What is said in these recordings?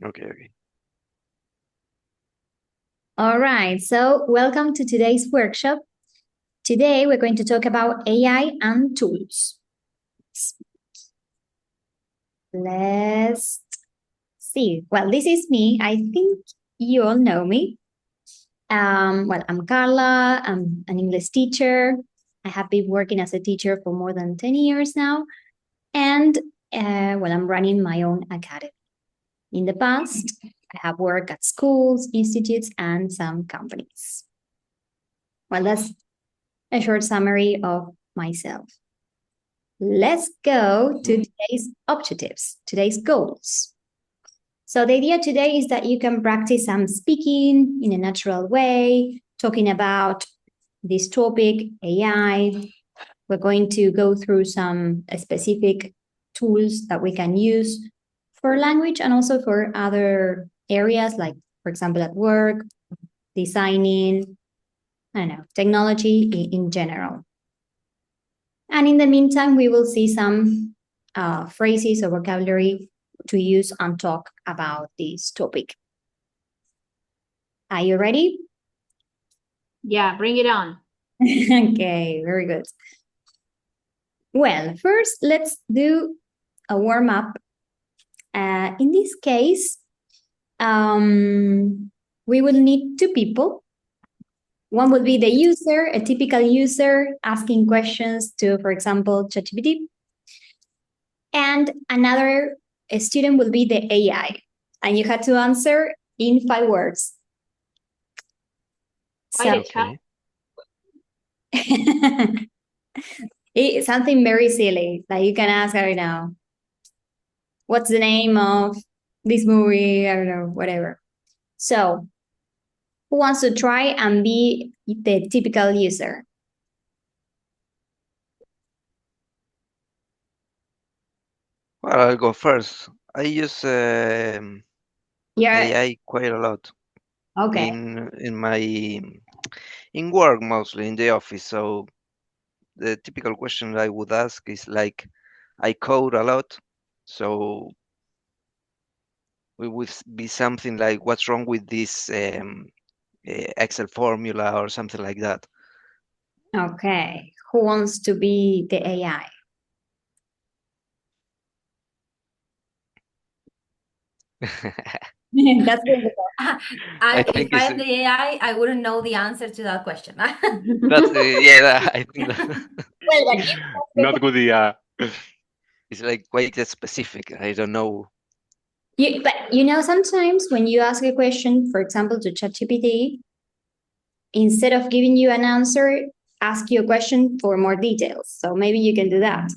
Okay. All right, so welcome to today's workshop. Today we're going to talk about AI and tools. Let's see. Well, this is me. I think you all know me. I'm Carla. I'm an English teacher. I have been working as a teacher for more than 10 years now. And I'm running my own academy. In the past, I have worked at schools, institutes, and some companies. Well, that's a short summary of myself. Let's go to today's objectives, today's goals. So, the idea today is that you can practice some speaking in a natural way, talking about this topic, AI. We're going to go through some specific tools that we can use for language and also for other areas, like, for example, at work, designing, I don't know, technology in general. And in the meantime, we will see some phrases or vocabulary to use and talk about this topic. Are you ready? Yeah, bring it on. Okay, very good. Well, first, let's do a warm up. In this case, we will need two people. One will be the user, a typical user asking questions to, for example, ChatGPT. And another student will be the AI. And you have to answer in 5 words. So, Okay. it's something very silly that you can ask right now. What's the name of this movie? I don't know, whatever. So, who wants to try and be the typical user? Well, I'll go first. I use Yeah. AI quite a lot Okay. in work, mostly in the office. So the typical question I would ask is like, I code a lot, so it would be something like, what's wrong with this Excel formula or something like that. Okay. Who wants to be the AI? That's good. I If think I'm the AI, I wouldn't know the answer to that question. I think Well, but Not good idea. it's like quite specific. I don't know. but sometimes when you ask a question, for example, to ChatGPT, instead of giving you an answer, ask you a question for more details. So maybe you can do that.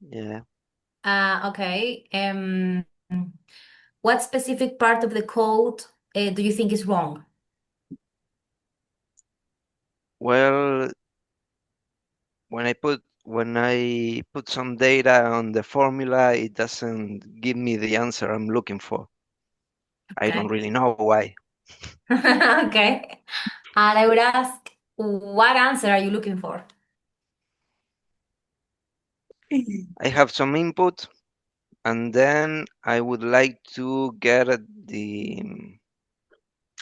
Yeah. Okay. What specific part of the code do you think is wrong? Well, when I put some data on the formula, it doesn't give me the answer I'm looking for. I don't really know why. Okay. And I would ask, what answer are you looking for? I have some input, and then I would like to get the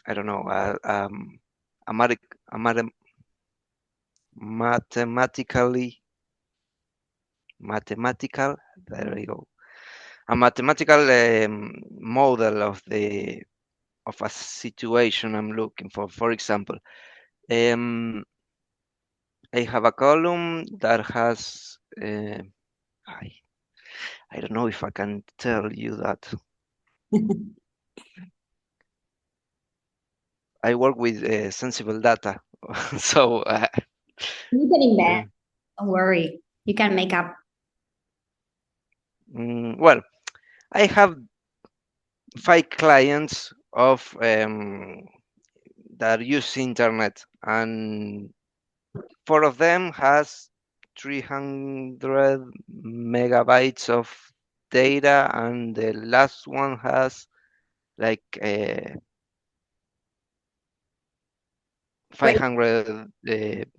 I don't know a, a mathematically mathematical there we go a mathematical model of a situation I'm looking for. For example, um, I have a column that has I, I don't know if I can tell you that. I work with sensible data, so You can invent. Don't worry. You can make up. well, I have 5 clients of that use internet, and 4 of them has 300 megabytes of data, and the last one has like 500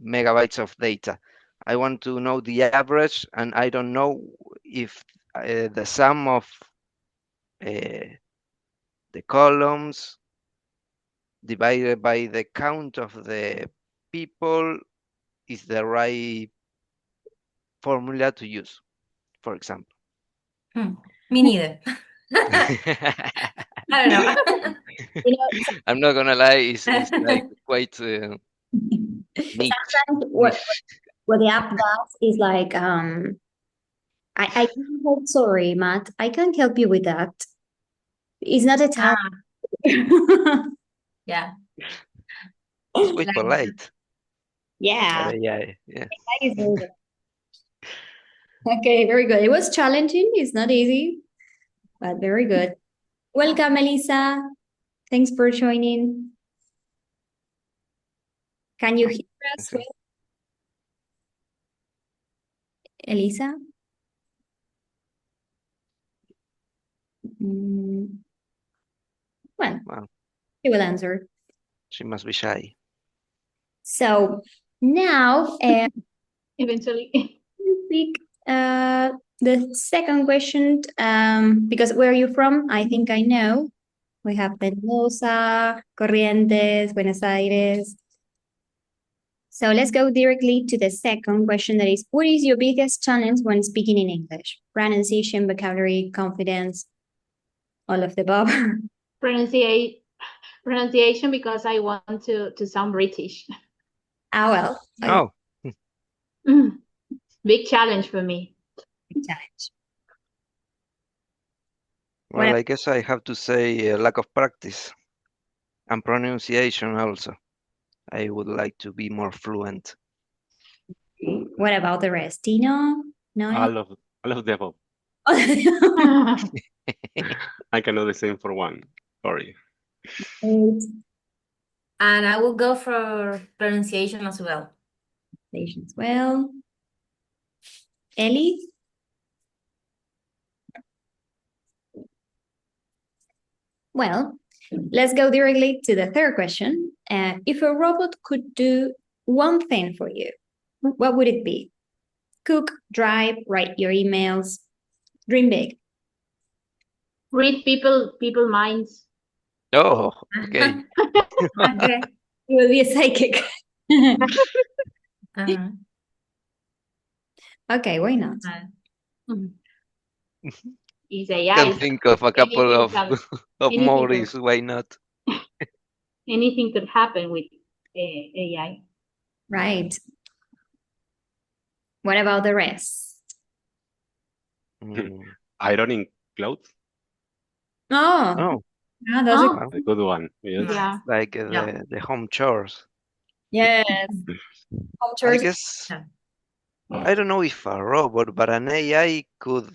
megabytes of data. I want to know the average, and I don't know if the sum of the columns divided by the count of the people is the right formula to use, for example. Me neither. I don't know. You know, I'm not gonna lie, it's like quite neat. sometimes what the app does is like I can't help, sorry, Matt, I can't help you with that. It's not a task. Yeah. It's quite Like- polite. Yeah, But yeah, yeah. that is very good. Okay, very good. It was challenging. It's not easy, but very good. Welcome, Melissa. Thanks for joining. Can you hear us Okay. well? Elisa? Well, Wow. she will answer. She must be shy. So now Eventually. pick the second question, because where are you from? I think I know. We have Mendoza, Corrientes, Buenos Aires. So let's go directly to the second question, that is, what is your biggest challenge when speaking in English? Pronunciation, vocabulary, confidence, all of the above. Pronunciation, because I want to sound British. Well, Oh, Big challenge for me. challenge. well, What- I guess I have to say lack of practice and pronunciation also. I would like to be more fluent. What about the rest? Tino? No? All of the above. I can do the same for one. Sorry. Great. And I will go for pronunciation as well. As well. Ellie? Well, let's go directly to the third question. If a robot could do one thing for you, what would it be? Cook, drive, write your emails, dream big. Read people minds. Oh, okay. Okay. You will be a psychic. Uh-huh. Okay, why not? Is Can AI. think of a couple of anything more can- is why not? Anything could happen with AI. Right. What about the rest? Mm. Ironing clothes. Oh, Oh, yeah, that's Oh. a A good one. Yes. Yeah. like Yeah. the home chores. yes. I Cultures. guess Yeah. I don't know if a robot, but an AI could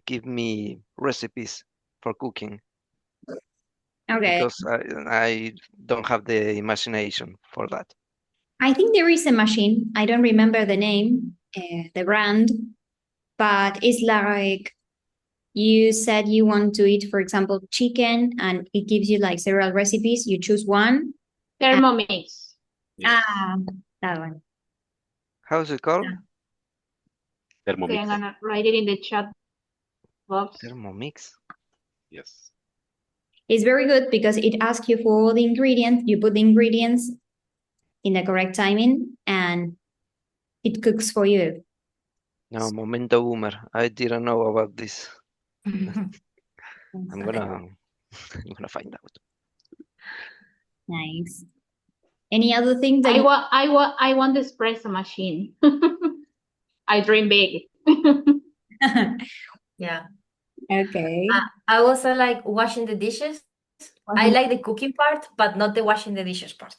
give me recipes for cooking Okay. because I don't have the imagination for that. I think there is a machine. I don't remember the name, the brand, but it's like you said you want to eat, for example, chicken, and it gives you like several recipes. You choose one. Thermomix. Yes. That one. How's it called? Okay, I'm Thermomix. gonna write it in the chat box. Thermomix. Yes. It's very good because it asks you for all the ingredients. You put the ingredients in the correct timing, and it cooks for you. No, momento boomer. I didn't know about this. I'm gonna find out. Nice. Any other things that I want the espresso machine. I dream big. Yeah. Okay. I also like washing the dishes. I like the cooking part, but not the washing the dishes part.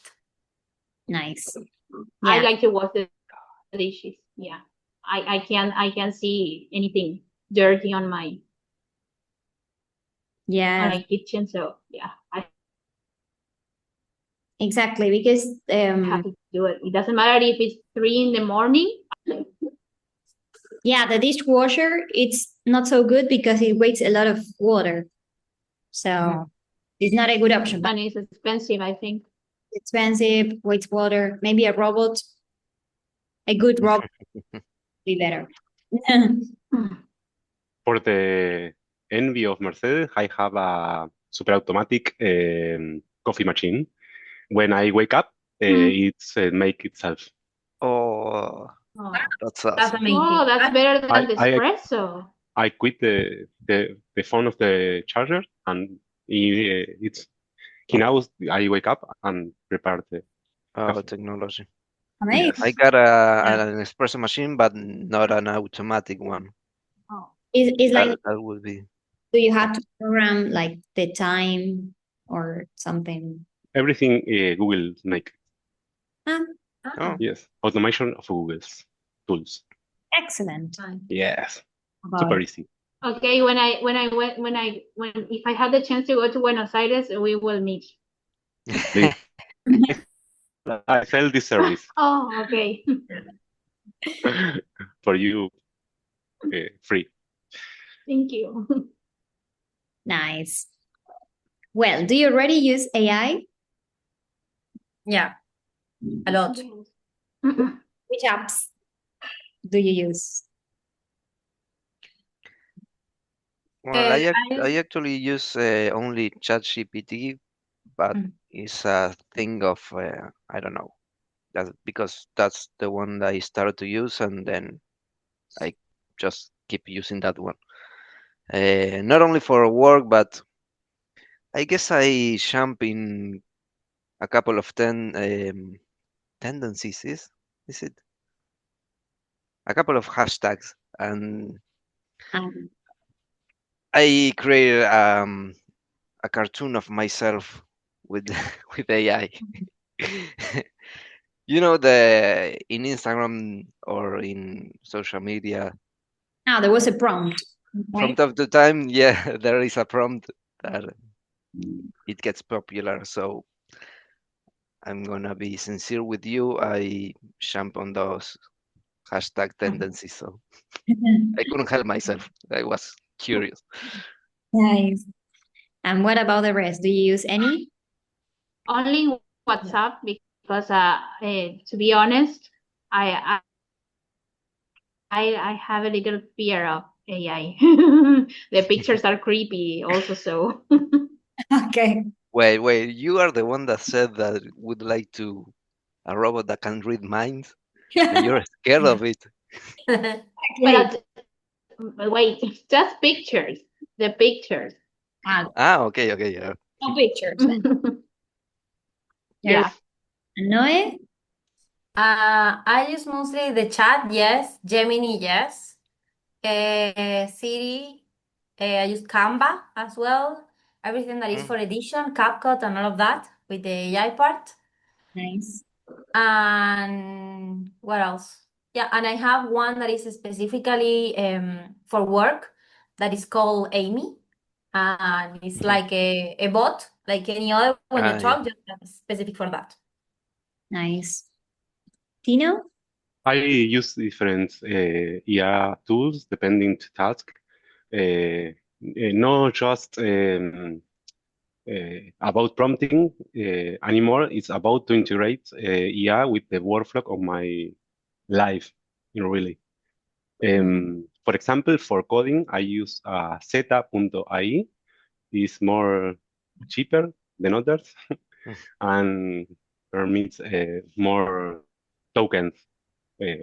Nice. I Yeah. like to wash the dishes. Yeah. I can see anything dirty on my Yeah, kitchen. So yeah, I exactly. Because have to do it. It doesn't matter if it's 3 in the morning. yeah, the dishwasher, it's not so good because it wastes a lot of water. So it's not a good option, but And it's expensive, I think. it's expensive, wastes water. Maybe a robot, a good robot would be better. For the envy of Mercedes, I have a super automatic coffee machine. When I wake up, it's make itself. Oh, Oh, that's That's awesome. amazing. oh, that's better than the I espresso. I quit the phone of the charger, and he knows I wake up and prepare the Oh, coffee. technology. Amazing. Yes. I got an espresso machine, but not an automatic one. Oh. It's like, That would be. do you have to program like the time or something? Everything Google make. Ah, Oh, Yes. Automation of Google's tools. excellent. Yes. About Super it. easy. Okay, if I had the chance to go to Buenos Aires, we will meet. Please. I sell this service Oh, okay. for you free. Thank you. Nice. Well, do you already use AI? Yeah, a lot. Which apps do you use? Well, I I actually use only ChatGPT, but Mhm. it's a thing of I don't know. That's because that's the one that I started to use, and then I just keep using that one. Not only for work, but I guess I jump in a couple of tendencies. Is it a couple of hashtags, and Um, I created a cartoon of myself with with AI. You know, the in Instagram or in social media, there was a prompt, from right? time to time, yeah, there is a prompt that it gets popular. So I'm gonna be sincere with you. I jump on those hashtag tendencies, so I couldn't help myself. I was curious. Nice. And what about the rest? Do you use any? Only WhatsApp because, to be honest, I have a little fear of AI. The pictures are creepy also, so. Okay. Wait, you are the one that said that would like to a robot that can read minds, and you're scared of it. But wait, just pictures. The pictures. Okay, yeah. No pictures. Yeah. Noe? I use mostly the chat, yes. Gemini, yes. Siri, I use Canva as well. Everything that is for edition, CapCut, and all of that with the AI part. Nice. And what else? Yeah, and I have one that is specifically for work that is called Amy. And it's like a bot, like any other when you Yeah. talk, just specific for that. Nice. Tino? I use different IA tools depending to task. Not just about prompting anymore. It's about to integrate IA with the workflow of my life, really. For example, for coding, I use Zeta.ai. It's more cheaper than others and permits more tokens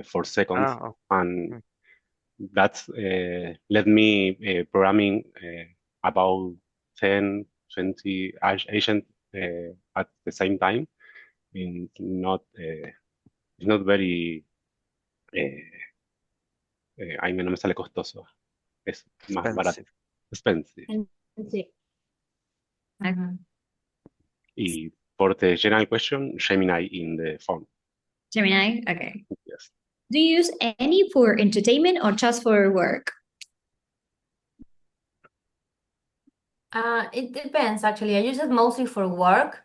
for seconds. Oh. And that's let me programming about 10, 20 agents at the same time. In not it's not very ay, no me sale costoso. Es más barato. Expensive. Expensive. Mhm. Y for the general question, Gemini in the phone. Gemini? Okay. Yes. Do you use any for entertainment or just for work? It depends, actually. I use it mostly for work,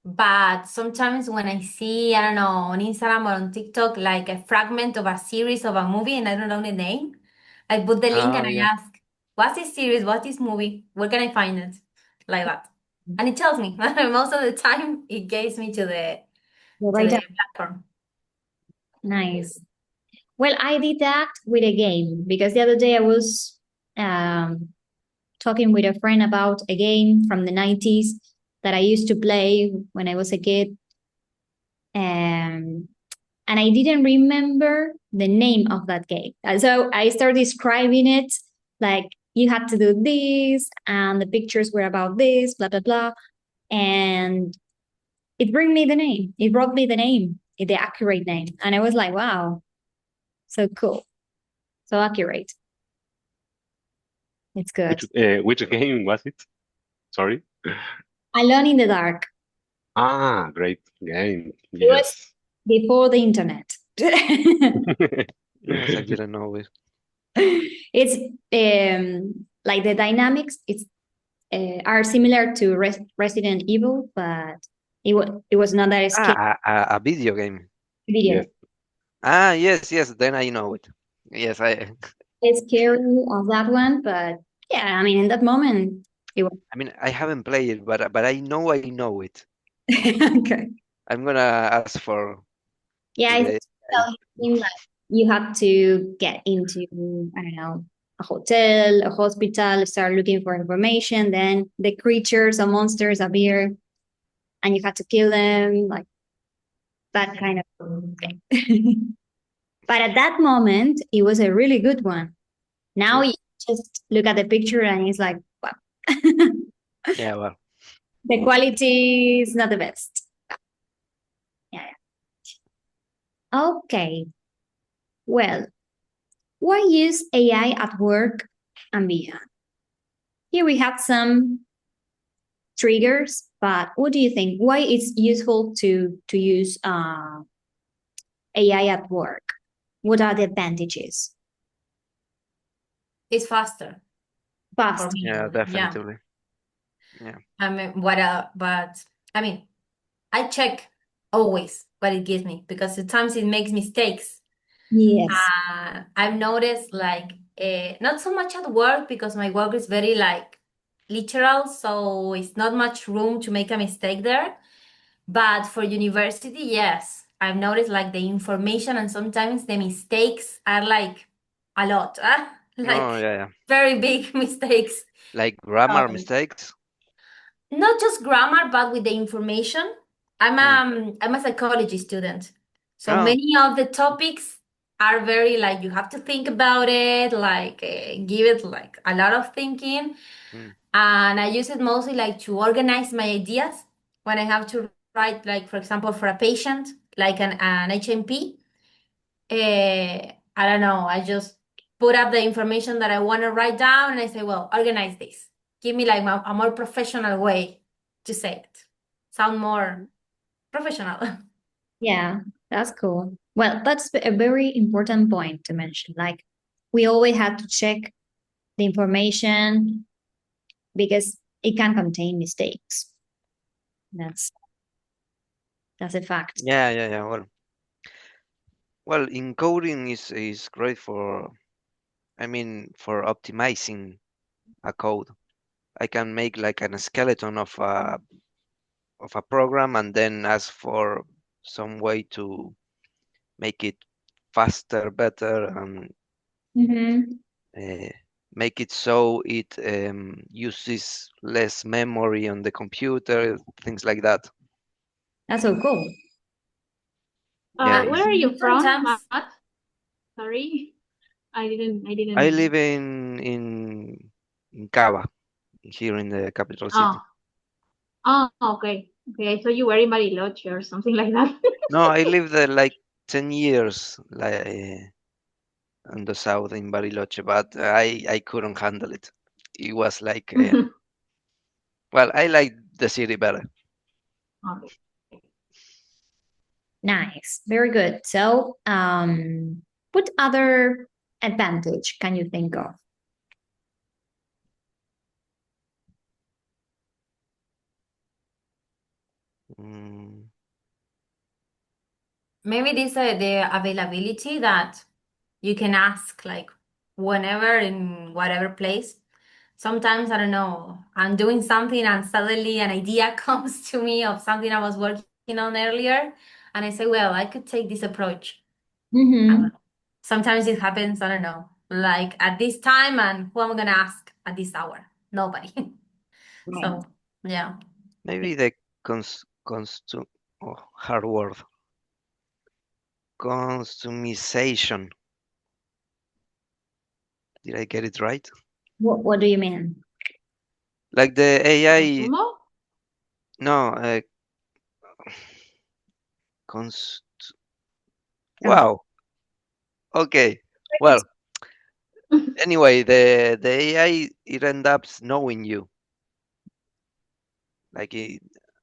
but sometimes when I see, I don't know, on Instagram or on TikTok, like a fragment of a series of a movie and I don't know the name, I put the link and I Yeah. ask, what's this series? What's this movie? Where can I find it? Like that. And it tells me. Most of the time, it gives me to the Right. platform. Nice. Well, I did that with a game because the other day I was talking with a friend about a game from the 90s that I used to play when I was a kid. And I didn't remember the name of that game. So I started describing it like you had to do this, and the pictures were about this, blah, blah, blah. And it brought me the name. It brought me the name, the accurate name. And I was like, wow, so cool. So accurate. It's good. Which game was it? Sorry. Alone in the Dark. Ah, great game. It was Yes. before the internet. Yes, I didn't know it. It's like the dynamics are similar to Resident Evil, but it was not that scary A video game. video. Yes. Ah, yes, then I know it. Yes, It's scary of that one, but yeah, I mean, in that moment, it was I mean, I haven't played it, but I know it. okay. I'm gonna ask for Yeah, the it's something like you have to get into, I don't know, a hotel, a hospital, start looking for information. Then the creatures or monsters appear, and you have to kill them, like that kind of thing. But at that moment, it was a really good one. Now Yeah. you just look at the picture and it's like, wow. Yeah, well, The quality is not the best. Yeah. Okay. Well, why use AI at work and beyond? Here we have some triggers, but what do you think? Why it's useful to use AI at work? What are the advantages? It's faster Fast. for me. yeah, definitely. I mean, but I mean, I check always what it gives me because sometimes it makes mistakes. Yes. I've noticed like not so much at work because my work is very like literal, so it's not much room to make a mistake there. But for university, yes, I've noticed like the information and sometimes the mistakes are like a lot, like Oh, yeah. very big mistakes. Like grammar Um, mistakes. Not just grammar, but with the information. I'm a psychology student, so Oh. many of the topics are very like you have to think about it, like give it like a lot of thinking. Mm. And I use it mostly like to organize my ideas when I have to write, like for example, for a patient, like an HMP. I don't know. I just put up the information that I want to write down, and I say, well, organize this. Give me like a more professional way to say it. Sound more professional. Yeah, that's cool. Well, that's a very important point to mention. Like, we always have to check the information because it can contain mistakes. That's a fact. Yeah. Well, encoding is great for, I mean, for optimizing a code. I can make like a skeleton of a program and then ask for some way to make it faster, better, and make it so it uses less memory on the computer, things like that. That's so cool. Yeah, Where are you from, Sometimes- Matt? Sorry, I didn't. I live in Cava, here in the capital city. Oh, okay. Okay, I thought you were in Bariloche or something like that. No, I lived there like 10 years, like in the south in Bariloche, but I couldn't handle it. It was like, well, I like the city better. Okay. Nice. Very good. So, what other advantage can you think of? Mm, Maybe this the availability that you can ask like whenever in whatever place. Sometimes I don't know, I'm doing something and suddenly an idea comes to me of something I was working on earlier, and I say, well, I could take this approach. I don't know. Sometimes it happens, I don't know, like at this time, and who am I gonna ask at this hour? Nobody. Right. So, yeah. Maybe the hard word. Customization. Did I get it right? What do you mean? Like the AI, Consumo? no, const. Wow. Okay. Well, anyway, the AI, it ends up knowing you. Like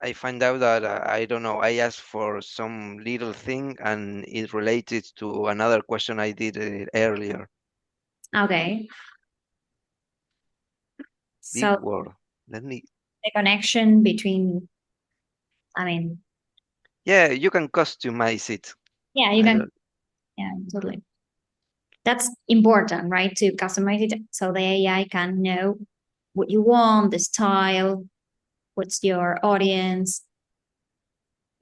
I find out that I don't know. I asked for some little thing, and it related to another question I did earlier. Okay. Big So word. Let me. the connection between, I mean, Yeah, you can customize it. yeah, you I can, don't- yeah, totally. That's important, right? To customize it so the AI can know what you want, the style, what's your audience.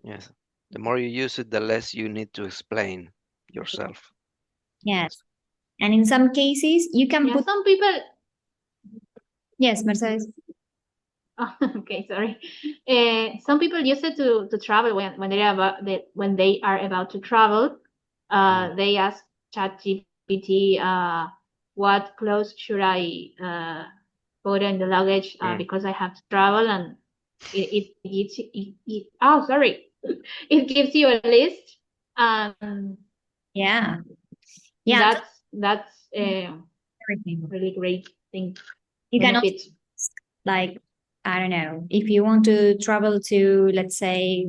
Yes. The more you use it, the less you need to explain yourself. Yes. And in some cases, you can Yeah, put, some people. yes, Mercedes. Oh, okay, sorry. Some people use it to travel when when they are about to travel. They ask ChatGPT, what clothes should I put in the luggage because I have to travel, and oh, sorry, it gives you a list. Yeah. Yeah. That's Everything. really great thing. You can also, Benefits. like, I don't know, if you want to travel to, let's say,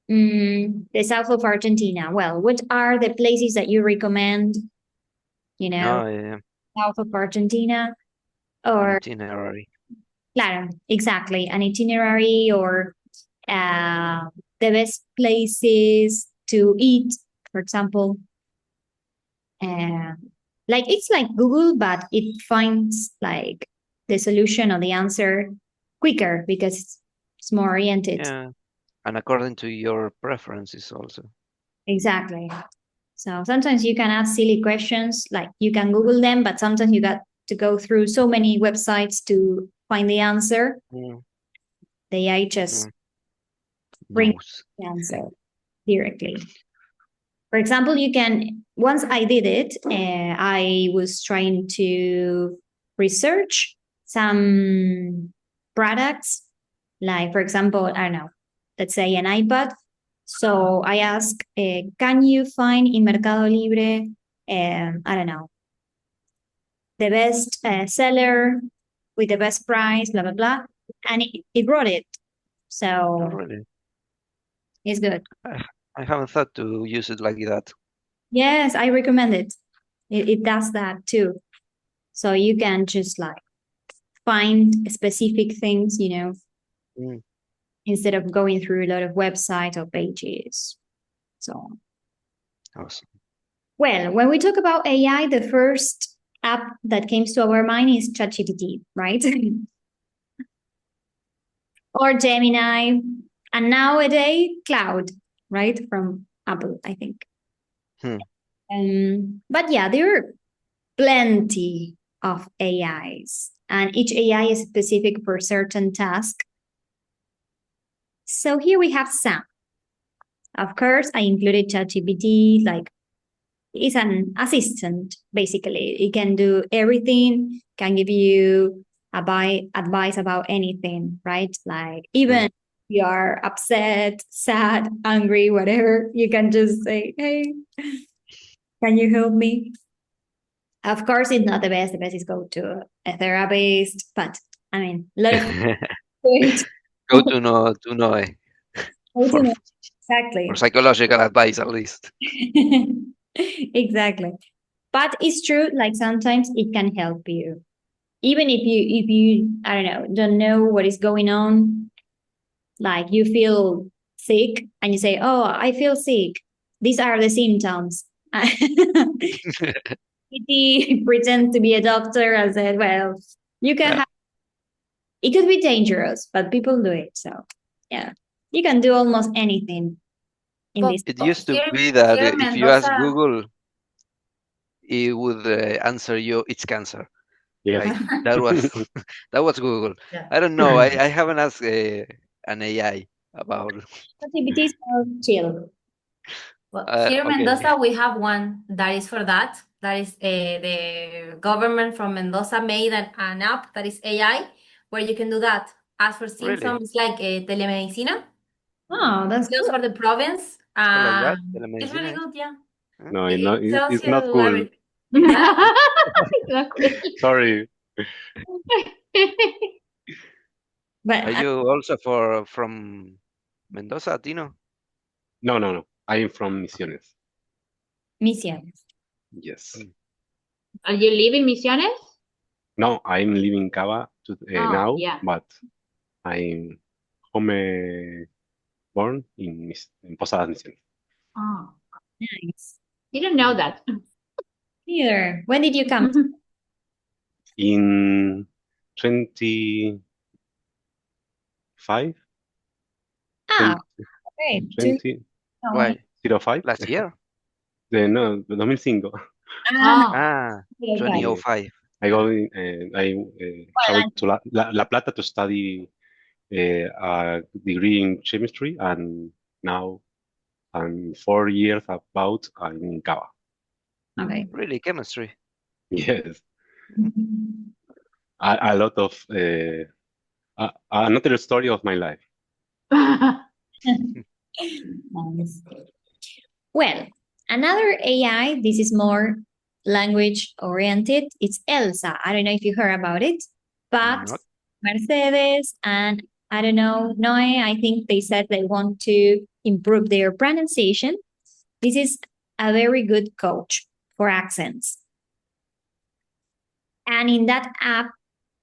the south of Argentina, well, what are the places that you recommend, you know, No, yeah, south of Argentina? an Or, itinerary. claro, exactly, an itinerary or the best places to eat, for example. Like it's like Google, but it finds like the solution or the answer quicker because it's more oriented. Yeah, and according to your preferences also. Exactly. So sometimes you can ask silly questions, like you can Google them, but sometimes you got to go through so many websites to find the answer. Mm, The AI just mm, bring knows. the answer directly. For example, you can, once I did it, I was trying to research some products, like, for example, I don't know, let's say an iPad. So I asked, can you find in Mercado Libre, I don't know, the best seller with the best price, blah, blah, blah. And it brought it. So Oh, really? it's good. I haven't thought to use it like that. Yes, I recommend it. It does that too. So you can just like find specific things, Mm, instead of going through a lot of websites or pages. So, awesome. well, when we talk about AI, the first app that comes to our mind is ChatGPT, right? Or Gemini, and nowadays Cloud, right? From Apple, I think. But yeah, there are plenty of AIs, and each AI is specific for a certain task. So here we have some. Of course, I included ChatGPT, like it's an assistant, basically. It can do everything, can give you advice about anything, right? Like even you are upset, sad, angry, whatever, you can just say, hey, can you help me? Of course, it's not the best. The best is go to a therapist, but I mean, a lot of Go to Noe for, exactly. for psychological advice at least. Exactly. But it's true, like sometimes it can help you. Even if you I don't know what is going on, like you feel sick and you say, oh, I feel sick. These are the symptoms. He pretends to be a doctor and said, well, you can have, it could be dangerous, but people do it. So yeah, you can do almost anything in this. It used to Here, be that here in if you ask Mendoza, Google, it would answer you, it's cancer. Yes. Like, that was that was Google. Yeah. I don't know. I haven't asked an AI about. ChatGPT is more chill. Well, here in Okay. Mendoza, we have one that is for that. That is the government from Mendoza made an app that is AI where you can do that. As for Really? symptoms, it's like telemedicina, Oh, that's just good. for the province. So like that, It's really telemedicina. good, yeah. No, It tells it's you not cool. everything. Yeah. Not cool. Sorry. But Are you also from Mendoza, Tino? No. I am from Misiones. Misiones. Yes. Are you live in Misiones? No, I'm living in Cava now, yeah. but I'm home born in Posadas Misiones. Oh, Nice. didn't know that. Here. When did you come? In 25, Ah, okay. 2005, Why? Last year? no, 2005. Ah, okay. 2005. I go traveled to La Plata to study a degree in chemistry, and now I'm 4 years about I'm in Cava. Okay. Really, chemistry. Yes, a lot of another story of my life. Nice. Well, another AI, this is more language oriented. It's Elsa. I don't know if you heard about it, but Not. Mercedes and I don't know, Noe, I think they said they want to improve their pronunciation. This is a very good coach for accents. And in that app,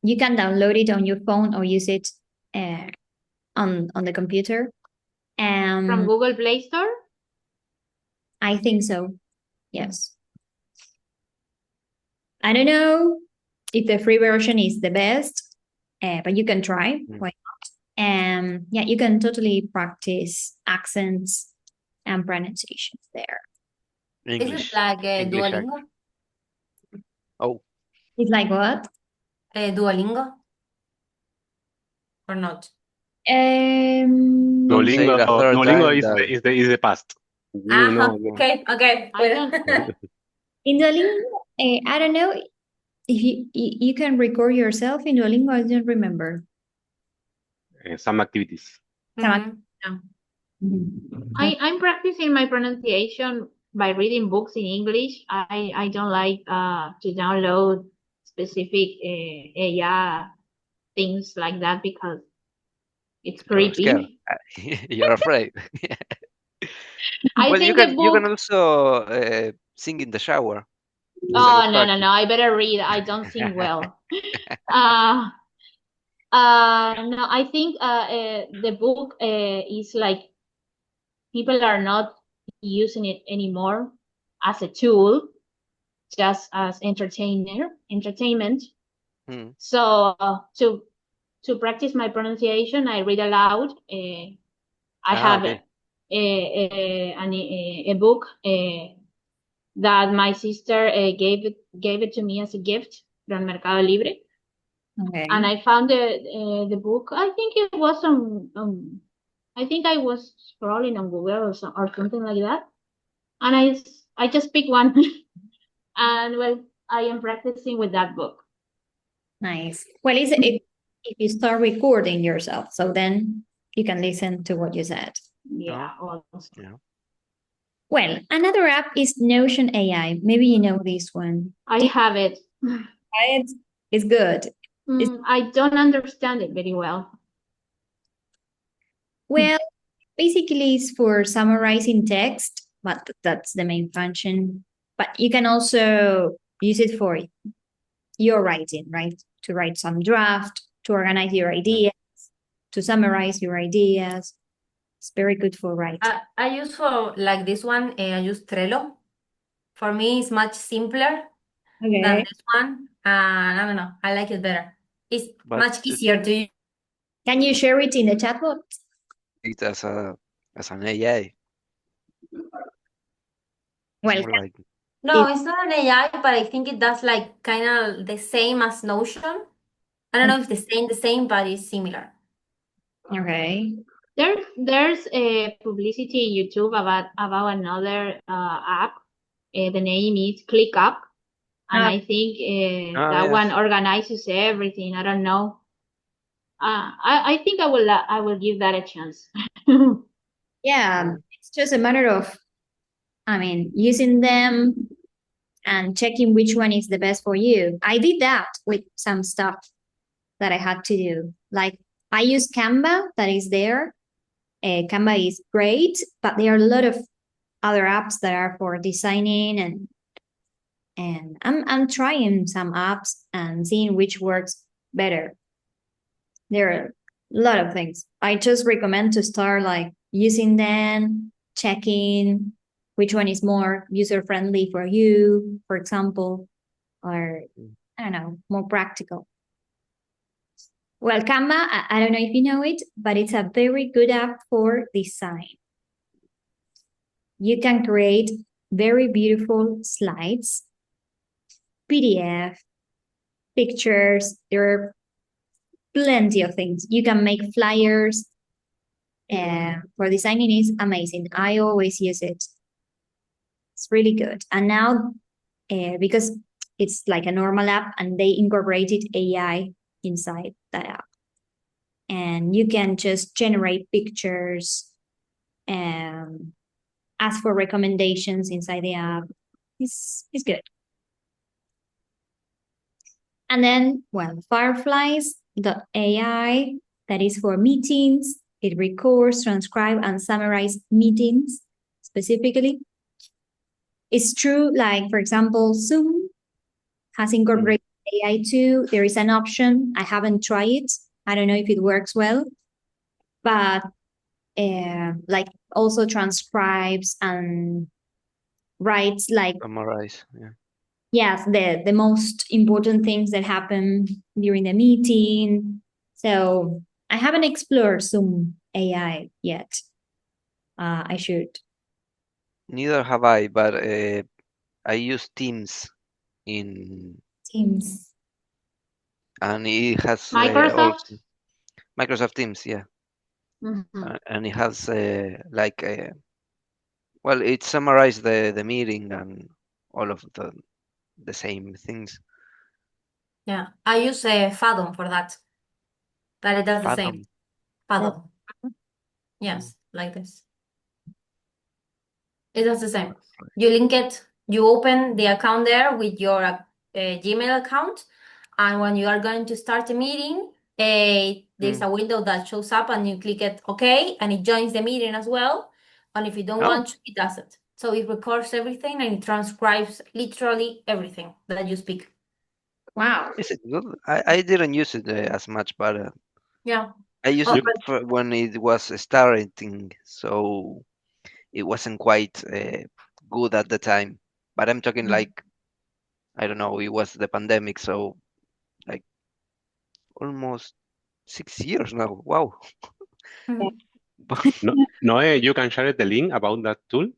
you can download it on your phone or use it on the computer. From Google Play Store? I think so. Yes. I don't know if the free version is the best, but you can try. Why not? Yeah, you can totally practice accents and pronunciations there. Is it English. like English Duolingo? Oh, It's like what? Duolingo? Or not? don't say it a third Duolingo time. is the past. You know. Okay. I don't. In Duolingo, I don't know if you can record yourself in Duolingo. I don't remember. Some activities. Mhm. I'm practicing my pronunciation by reading books in English. I don't like to download specific AI things like that because it's You're scared. creepy. You're afraid. I Well, think the you book. can also sing in the shower. It's a Oh, good no. practice. I better read. I don't sing well. No, I think the book is like people are not using it anymore as a tool, just as entertainment. So to practice my pronunciation, I read aloud. I have Okay. a book that my sister gave it to me as a gift from Mercado Libre. Okay. And I found the book. I think it was I think I was scrolling on Google or something like that, and I just picked one, and well, I am practicing with that book. Nice. Well, if you start recording yourself, so then you can listen to what you said. Yeah. Yeah. Well, another app is Notion AI. Maybe you know this one. I have it. It's good. I don't understand it very well. Well, basically, it's for summarizing text, but that's the main function. But you can also use it for your writing, right? To write some draft, to organize your ideas, to summarize your ideas. It's very good for writing. I use for like this one, I use Trello. For me, it's much simpler than this one. And I don't know, I like it better. It's much easier to use. Can you share it in the chat box? It as an AI. Well, No, it's not an AI, but I think it does like kind of the same as Notion. I don't know if the same, but it's similar. Okay. There's a publicity in YouTube about another app. The name is ClickUp, and I think that yes. one organizes everything. I don't know. I think I will give that a chance. Yeah, it's just a matter of, using them and checking which one is the best for you. I did that with some stuff that I had to do. Like I use Canva, that is there. Canva is great, but there are a lot of other apps that are for designing, and I'm trying some apps and seeing which works better. There are a lot of things. I just recommend to start like using them, checking which one is more user friendly for you, for example, or I don't know, more practical. Well, Canva, I don't know if you know it, but it's a very good app for design. You can create very beautiful slides, PDF, pictures. There are plenty of things. You can make flyers. For designing is amazing. I always use it. It's really good. And now, because it's like a normal app and they incorporated AI inside that app. And you can just generate pictures and ask for recommendations inside the app. It's good. And then, well, Fireflies, the AI that is for meetings. It records, transcribes, and summarizes meetings specifically. It's true, like, for example, Zoom has incorporated AI too. There is an option. I haven't tried it. I don't know if it works well, but like also transcribes and writes like Summarize. Yeah. yes, the most important things that happen during the meeting. So I haven't explored Zoom AI yet. I should. Neither have I, but I use Teams in, Teams. and it has Microsoft. also Microsoft Teams, yeah, Mhm. and it has like well, it summarized the meeting and all of the same things. Yeah, I use Fathom for that. But it does the same. Fathom. Yes, like this. It does the same. You link it, you open the account there with your Gmail account, and when you are going to start a meeting, there's a window that shows up, and you click it OK, and it joins the meeting as well. And if you don't want to, it doesn't. So it records everything and it transcribes literally everything that you speak. Wow. Is it good? I didn't use it as much, but Yeah. I used Oh, it for when it was starting, so it wasn't quite good at the time. But I'm talking like, I don't know, it was the pandemic, so like almost 6 years now. Wow. Noe, you can share the link about that tool.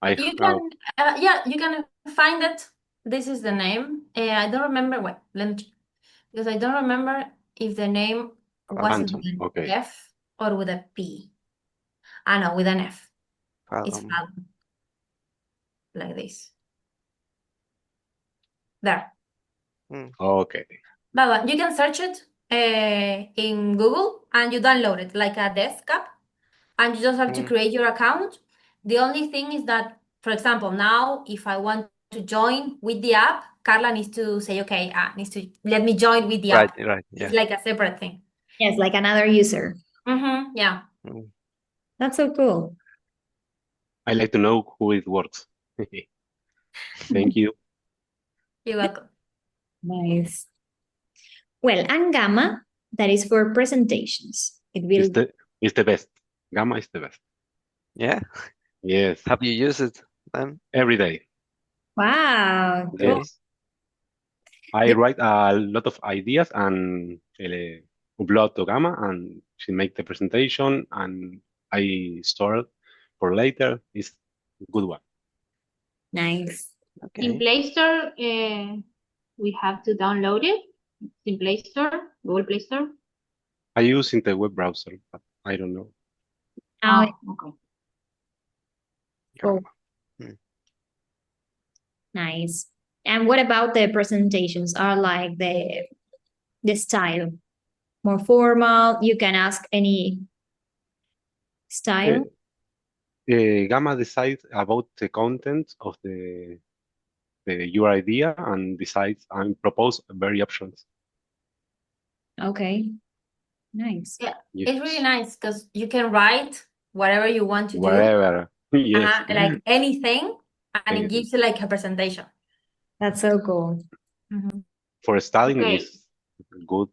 You can, yeah, you can find it. This is the name. I don't remember what. Let me check. Because I don't remember if the name was Phantom, with an okay. F or with a P. Ah, no, with an F. It's Fathom. Fathom. Like this. There. Okay. But you can search it in Google and you download it like a desktop, and you just have to create your account. The only thing is that, for example, now if I want to join with the app, Carla needs to say, okay, needs to let me join with the app. Right, yeah. It's like a separate thing. Yes, like another user. Yeah. That's so cool. I like to know who it works. Thank you. You're welcome. Nice. Well, and Gamma, that is for presentations. It will. It's the best. Gamma is the best. Yeah. Yes. Have you used it then? Every day. Wow. Cool. Yes. I write a lot of ideas and upload to Gamma, and she make the presentation, and I store it for later. It's a good one. Nice. Okay. In Play Store, we have to download it. In Play Store, Google Play Store. I use in the web browser, but I don't know. Now Oh, okay. Cool. Mm. Nice. And what about the presentations? Are like the style more formal? You can ask any style. Gamma decides about the content of your idea and decides and propose very options. Okay. Nice. Yeah, Yes. it's really nice because you can write whatever you want to do, Whatever. Yes. like anything, and it Anything. gives you like a presentation. That's so cool. For studying Okay. is good.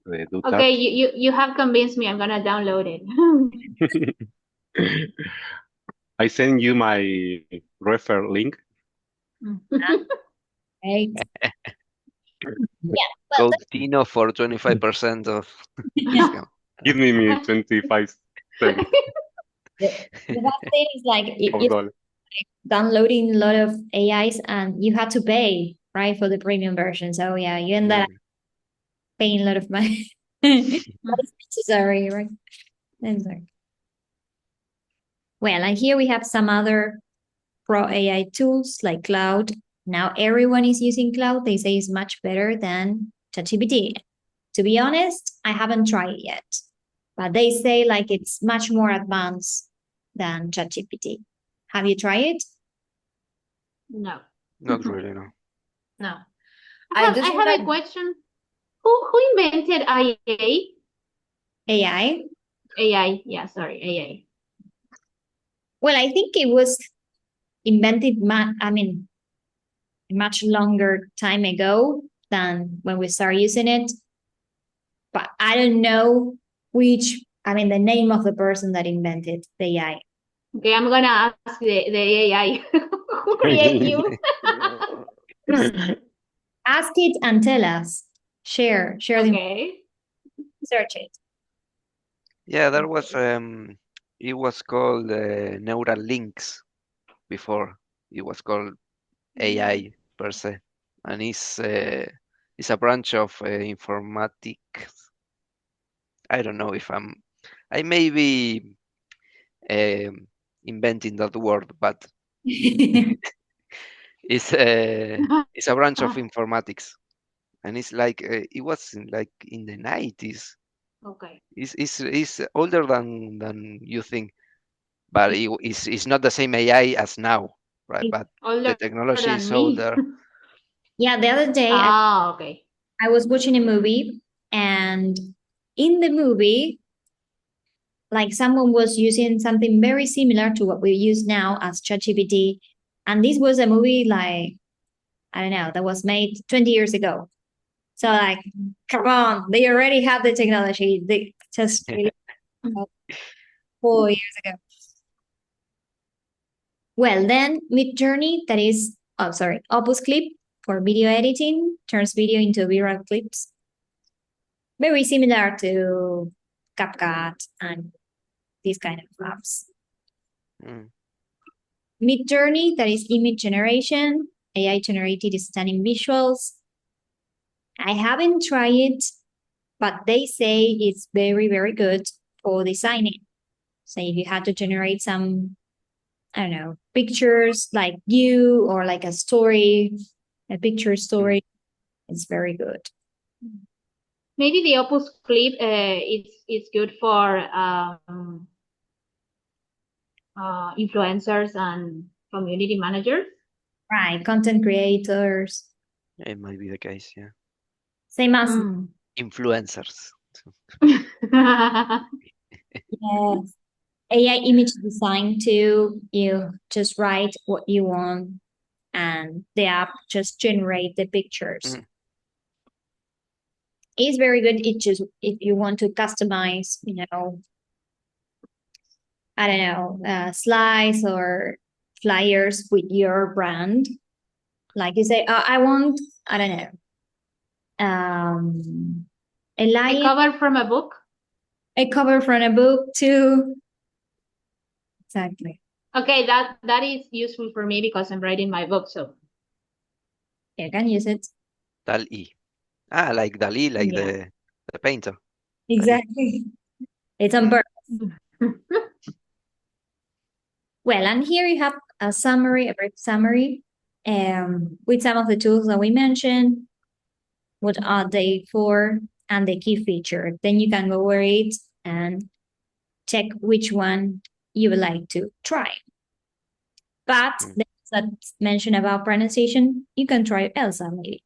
Do Okay, you have convinced me. I'm gonna download it. that. I send you my refer link. Right. Code Tino for 25% of discount. Give me 25 cents The bad thing is like of you're dollar. downloading a lot of AIs and you had to pay, right, for the premium version. So yeah, you end up paying a lot of money. That's necessary, right? Necessary. Well, and here we have some other pro AI tools like Cloud. Now everyone is using Cloud. They say it's much better than ChatGPT. To be honest, I haven't tried it yet, but they say like it's much more advanced than ChatGPT. Have you tried it? No. Not really, no. No, I have think a that- question. Who invented IA? AI? AI, yeah, sorry, AI. Well, I think it was invented, a much longer time ago than when we started using it. But I don't know the name of the person that invented the AI. Okay, I'm gonna ask the AI who created you. Ask it and tell us. Share the Okay. search it. Yeah, there was it was called neural links before. It was called AI per se, and it's a branch of informatics. I don't know if I may be inventing that word, but it's a branch of informatics, and it's like it was like in the 90s. Okay. It's older than you think, but it's not the same AI as now, right? It's But Older the technology than is me. older. Yeah, the other day Okay. I was watching a movie, and in the movie, like someone was using something very similar to what we use now as ChatGPT. And this was a movie like, I don't know, that was made 20 years ago. So like, come on, they already have the technology. They just really 4 years ago. Well, then Midjourney, that is, Opus Clip for video editing, turns video into viral clips. Very similar to CapCut and these kind of apps. Mm. Midjourney, that is image generation, AI generated stunning visuals. I haven't tried it, but they say it's very, very good for designing. So if you had to generate some, I don't know, pictures like you or like a story, a picture story, it's very good. Maybe the Opus Clip it's good for influencers and community managers. Right, content creators. It might be the case, yeah. Same as Influencers. yes. AI image design too. You just write what you want and the app just generate the pictures. It's very good. It just if you want to customize, I don't know, slides or flyers with your brand. Like you say, I want, I don't know, a A lion, cover from a book. a cover from a book too. Exactly. Okay, that is useful for me because I'm writing my book. So You can use it. Dali. Ah, like Dali, like Yeah. the painter. Exactly. It's on purpose. Well, and here you have a summary, a brief summary, with some of the tools that we mentioned, what are they for, and the key feature. Then you can go over it and check which one you would like to try. But that mention about pronunciation, you can try Elsa maybe.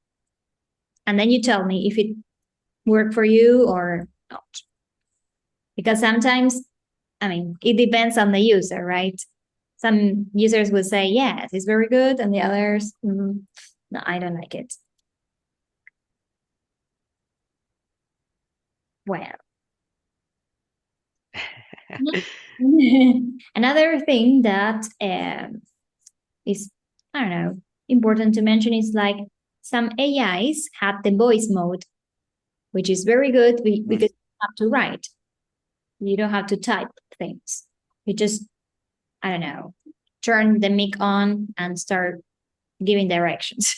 And then you tell me if it worked for you or not. Because sometimes, I mean, it depends on the user, right? Some users will say, yes, it's very good. And the others, no, I don't like it. Well, another thing that is, I don't know, important to mention is like some AIs have the voice mode, which is very good because you have to write. You don't have to type things. You just, I don't know, turn the mic on and start giving directions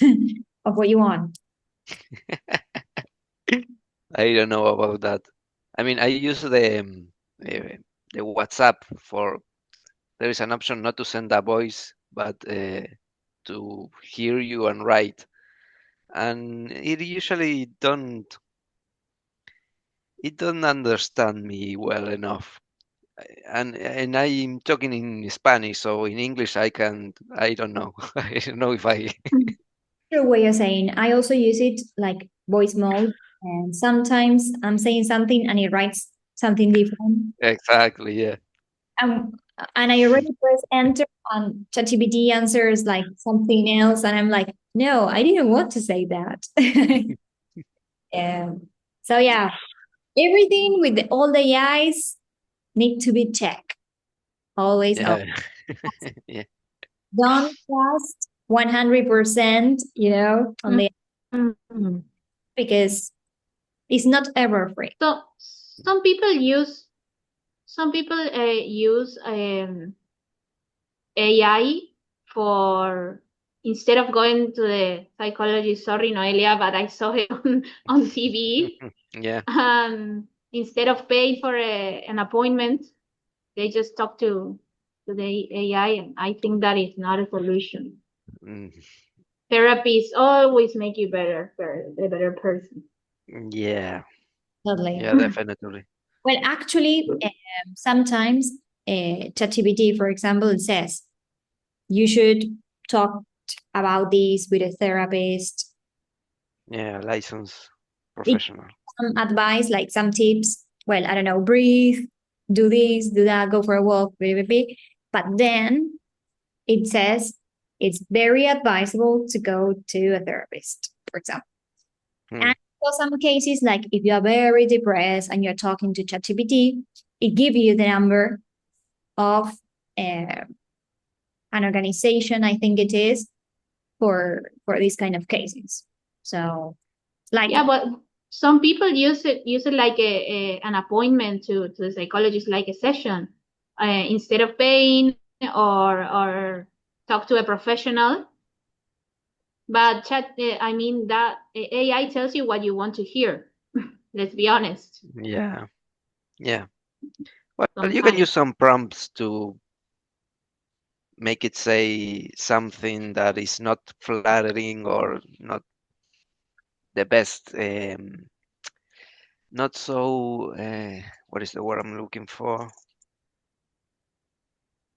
of what you want. I don't know about that. I mean, I use the WhatsApp for. There is an option not to send a voice, but to hear you and write, and it usually don't. It don't understand me well enough, and I'm talking in Spanish, so in English I can. I don't know. I don't know if I. Your way of saying, I also use it like voice mode, and sometimes I'm saying something and it writes something different. Exactly. Yeah. And I already press enter and ChatGPT answers like something else, and I'm like, no, I didn't want to say that. So yeah, everything with all the eyes need to be checked. Always. Yeah. Yeah. Don't trust 100%, on the Mhm. because it's not error free. So some people use AI for instead of going to the psychologist. Sorry, Noelia, but I saw it on TV. Yeah. Instead of paying for an appointment, they just talk to the AI, and I think that is not a solution. Mm, Therapies always make you a better person. yeah. Totally. Yeah, definitely. Well, actually, sometimes ChatGPT, for example, it says you should talk about this with a therapist. Yeah, licensed professional. Some advice, like some tips. Well, I don't know, breathe, do this, do that, go for a walk, blah, blah, blah. But then it says it's very advisable to go to a therapist, for example. And for some cases, like if you are very depressed and you're talking to ChatGPT, it gives you the number of an organization, I think it is, for these kind of cases. So, like, yeah, but some people use it like an appointment to the psychologist, like a session, instead of paying or talk to a professional. But I mean that AI tells you what you want to hear. Let's be honest. Yeah. Yeah. Well, you can Sometimes. use some prompts to make it say something that is not flattering or not the best, not so, what is the word I'm looking for?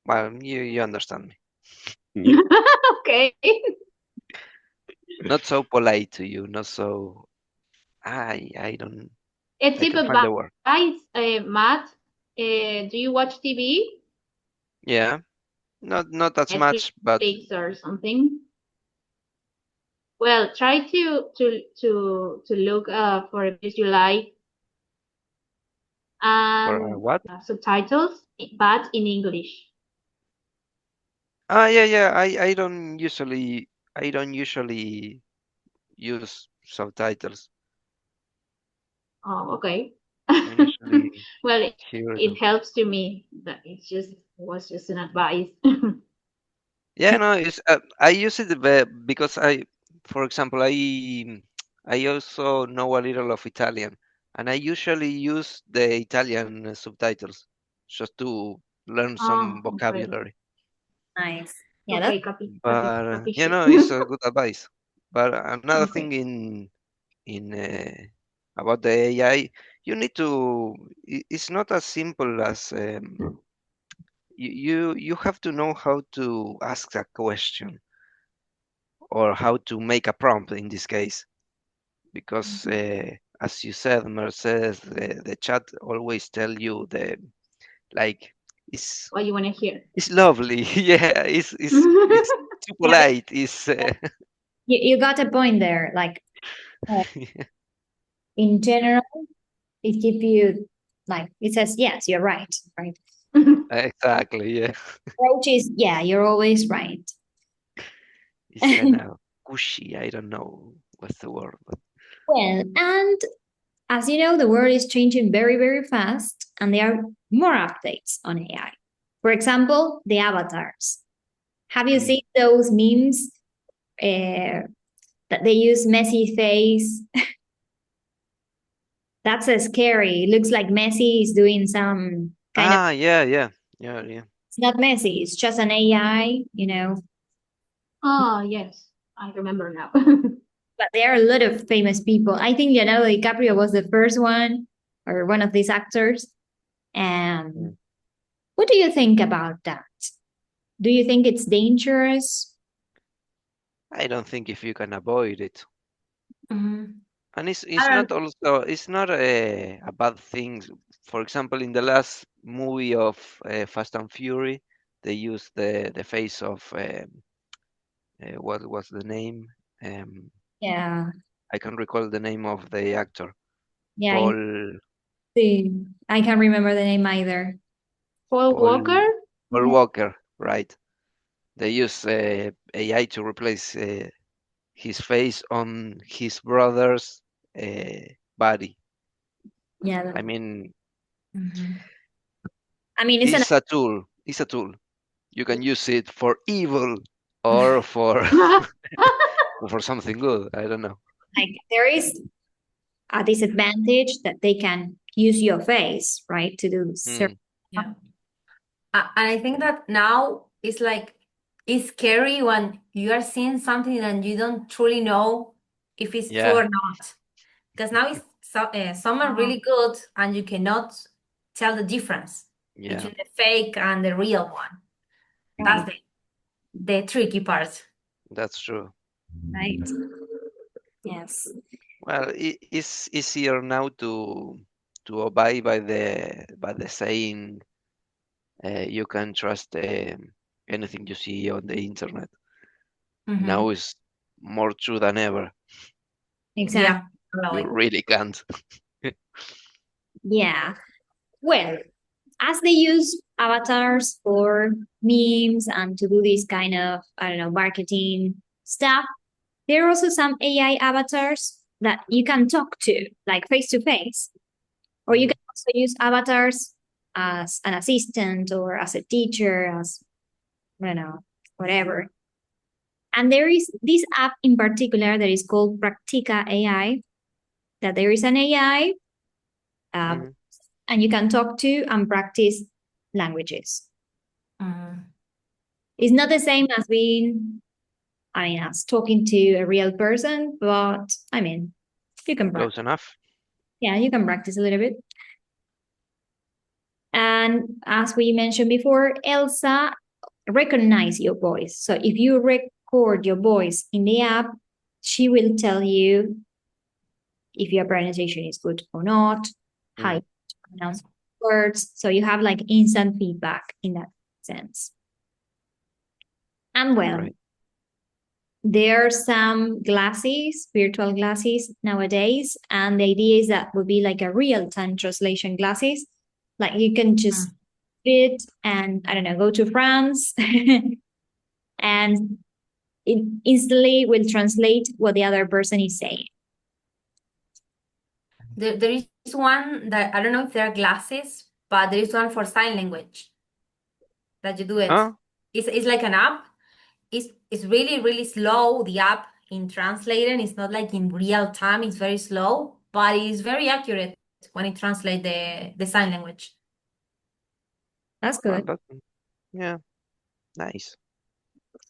Well, you understand me. Yeah. Okay. Not so polite to you, not so, I don't, A I tip can find the word. advice, Matt. Do you watch TV? Yeah, not as much, but Netflix or something? Well, try to look for a video you like for and what? subtitles, but in English. Yeah, I don't usually use subtitles. Oh, okay. I usually Well, hear it them. helps to me. That was just an advice. Yeah, no, it's I use it because for example, I also know a little of Italian, and I usually use the Italian subtitles just to learn some Oh, okay. vocabulary. Nice. Yeah, Okay, that's copy. But Copy you shit. know, it's a good advice. But another Okay. thing in about the AI, you need to. It's not as simple as you have to know how to ask a question or how to make a prompt in this case, because as you said, Mercedes, the chat always tell you the like it's What you want to hear? it's lovely, yeah, it's too Yeah, polite, it's you got a point there. Like in general, it gives you like it says, yes, you're right, right? exactly, yeah, Approach is, yeah, you're always right. it's kind of cushy. I don't know what's the word, but Well, and as you know, the world is changing very, very fast, and there are more updates on AI. For example, the avatars. Have you Mm. seen those memes that they use messy face? That's a scary. It looks like Messi is doing some kind of. yeah. It's not Messi. It's just an AI, you know. Oh, yes. I remember now. But there are a lot of famous people. I think Leonardo DiCaprio was the first one, or one of these actors. And Mm. what do you think about that? Do you think it's dangerous? I don't think if you can avoid it. Mhm. And it's I not don't. also it's not a bad thing. For example, in the last movie of Fast and Fury, they used the face of what was the name? Um, Yeah, I can't recall the name of the actor. yeah. Paul I can't remember the name either. Paul Walker? Paul Walker, right? They use AI to replace his face on his brother's body. Yeah, I mean, Mhm. I mean, it's an it's a tool. It's a tool. You can use it for evil or for for something good. I don't know. like there is a disadvantage that they can use your face, right, to do certain. Mm, Yeah. And I think that now it's like it's scary when you are seeing something and you don't truly know if it's true yeah, or not. Because now it's some are really good and you cannot tell the difference yeah, between the fake and the real one. That's the tricky part. that's true. Right. Yes. Well, it's easier now to abide by the saying you can trust anything you see on the internet. Mhm. Now is more true than ever. Exactly. Yeah, You totally. really can't. Yeah. Well, as they use avatars for memes and to do this kind of, I don't know, marketing stuff, there are also some AI avatars that you can talk to, like face to face. Or you Mm, can also use avatars as an assistant or as a teacher, as, I don't know, whatever. And there is this app in particular that is called Practica AI, that there is an AI mm, and you can talk to and practice languages. Mhm. It's not the same as being, I mean, as talking to a real person, but I mean, you can practice. close enough. Yeah, you can practice a little bit. And as we mentioned before, Elsa recognize your voice. So if you record your voice in the app, she will tell you if your pronunciation is good or not, how you pronounce words. So you have like instant feedback in that sense. And well, Right. there are some glasses, virtual glasses nowadays, and the idea is that would be like a real-time translation glasses. Like you can just it and I don't know, go to France and it instantly will translate what the other person is saying. There is one that I don't know if there are glasses, but there is one for sign language that you do it. Huh? It's like an app. It's really, really slow, the app. in translating. It's not like in real time. It's very slow, but it's very accurate when it translates the sign language. That's Well, good. yeah, nice.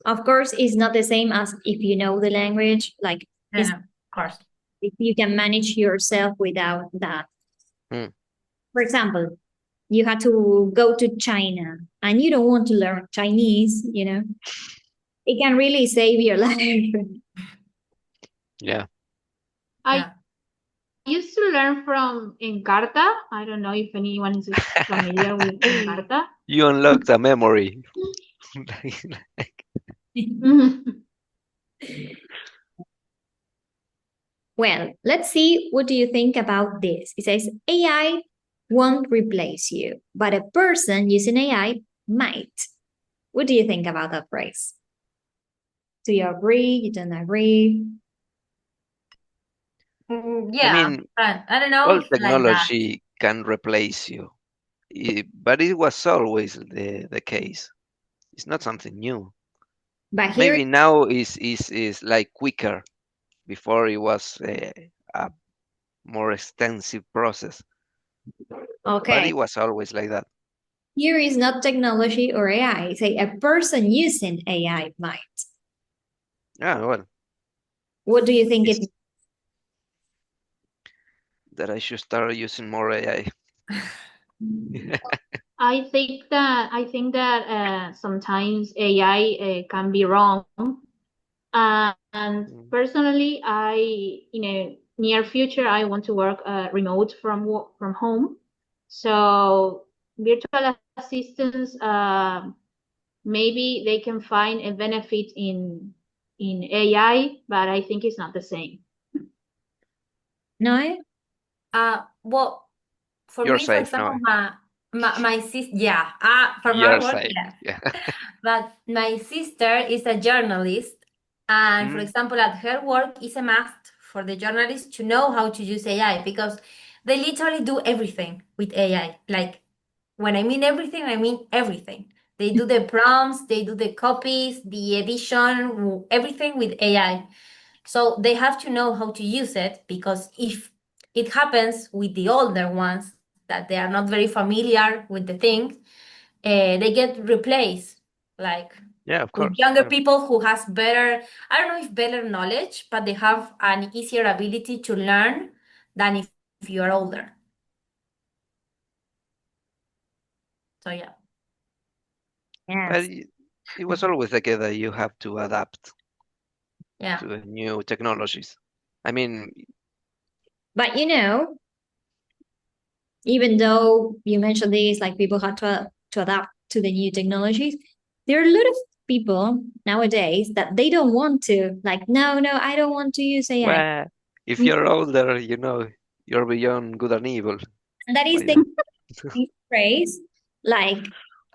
Of course, it's not the same as if you know the language, like it's, Yeah, of course. if you can manage yourself without that. Hmm. For example, you had to go to China and you don't want to learn Chinese, it can really save your life. Yeah. I Yeah. used to learn from Encarta. I don't know if anyone is familiar with Encarta. You unlocked a memory. Well, let's see, what do you think about this? It says AI won't replace you, but a person using AI might. What do you think about that phrase? Do you agree? You don't agree? I Yeah, mean, I don't know all if like that. technology can replace you, but it was always the case. It's not something new. But here, Maybe now is like quicker. Before it was a more extensive process, but okay, it was always like that. here is not technology or AI. Say a person using AI might. Yeah, well, What do you think it? it's that I should start using more AI. I think that sometimes AI can be wrong. And personally, near future, I want to work remote from home. So virtual assistants, maybe they can find a benefit in AI, but I think it's not the same. No? Well, for You're me, for safe example, now. my sister, yeah, for my You're work, safe. yeah. Yeah. But my sister is a journalist, and for Mm, example, at her work, it's a must for the journalists to know how to use AI because they literally do everything with AI. Like, when I mean everything, I mean everything. They do the prompts, they do the copies, the edition, everything with AI. So they have to know how to use it because if it happens with the older ones that they are not very familiar with the thing, they get replaced. Like yeah, of with course. younger Well, people who has better, I don't know if better knowledge, but they have an easier ability to learn than if you are older. So yeah. but Yes. it was always the case that you have to adapt Yeah. to the new technologies. I mean, But even though you mentioned this, like people had to adapt to the new technologies, there are a lot of people nowadays that they don't want to. Like, no, I don't want to use AI. well, if you're older, you're beyond good and evil. And that is By the that. phrase, like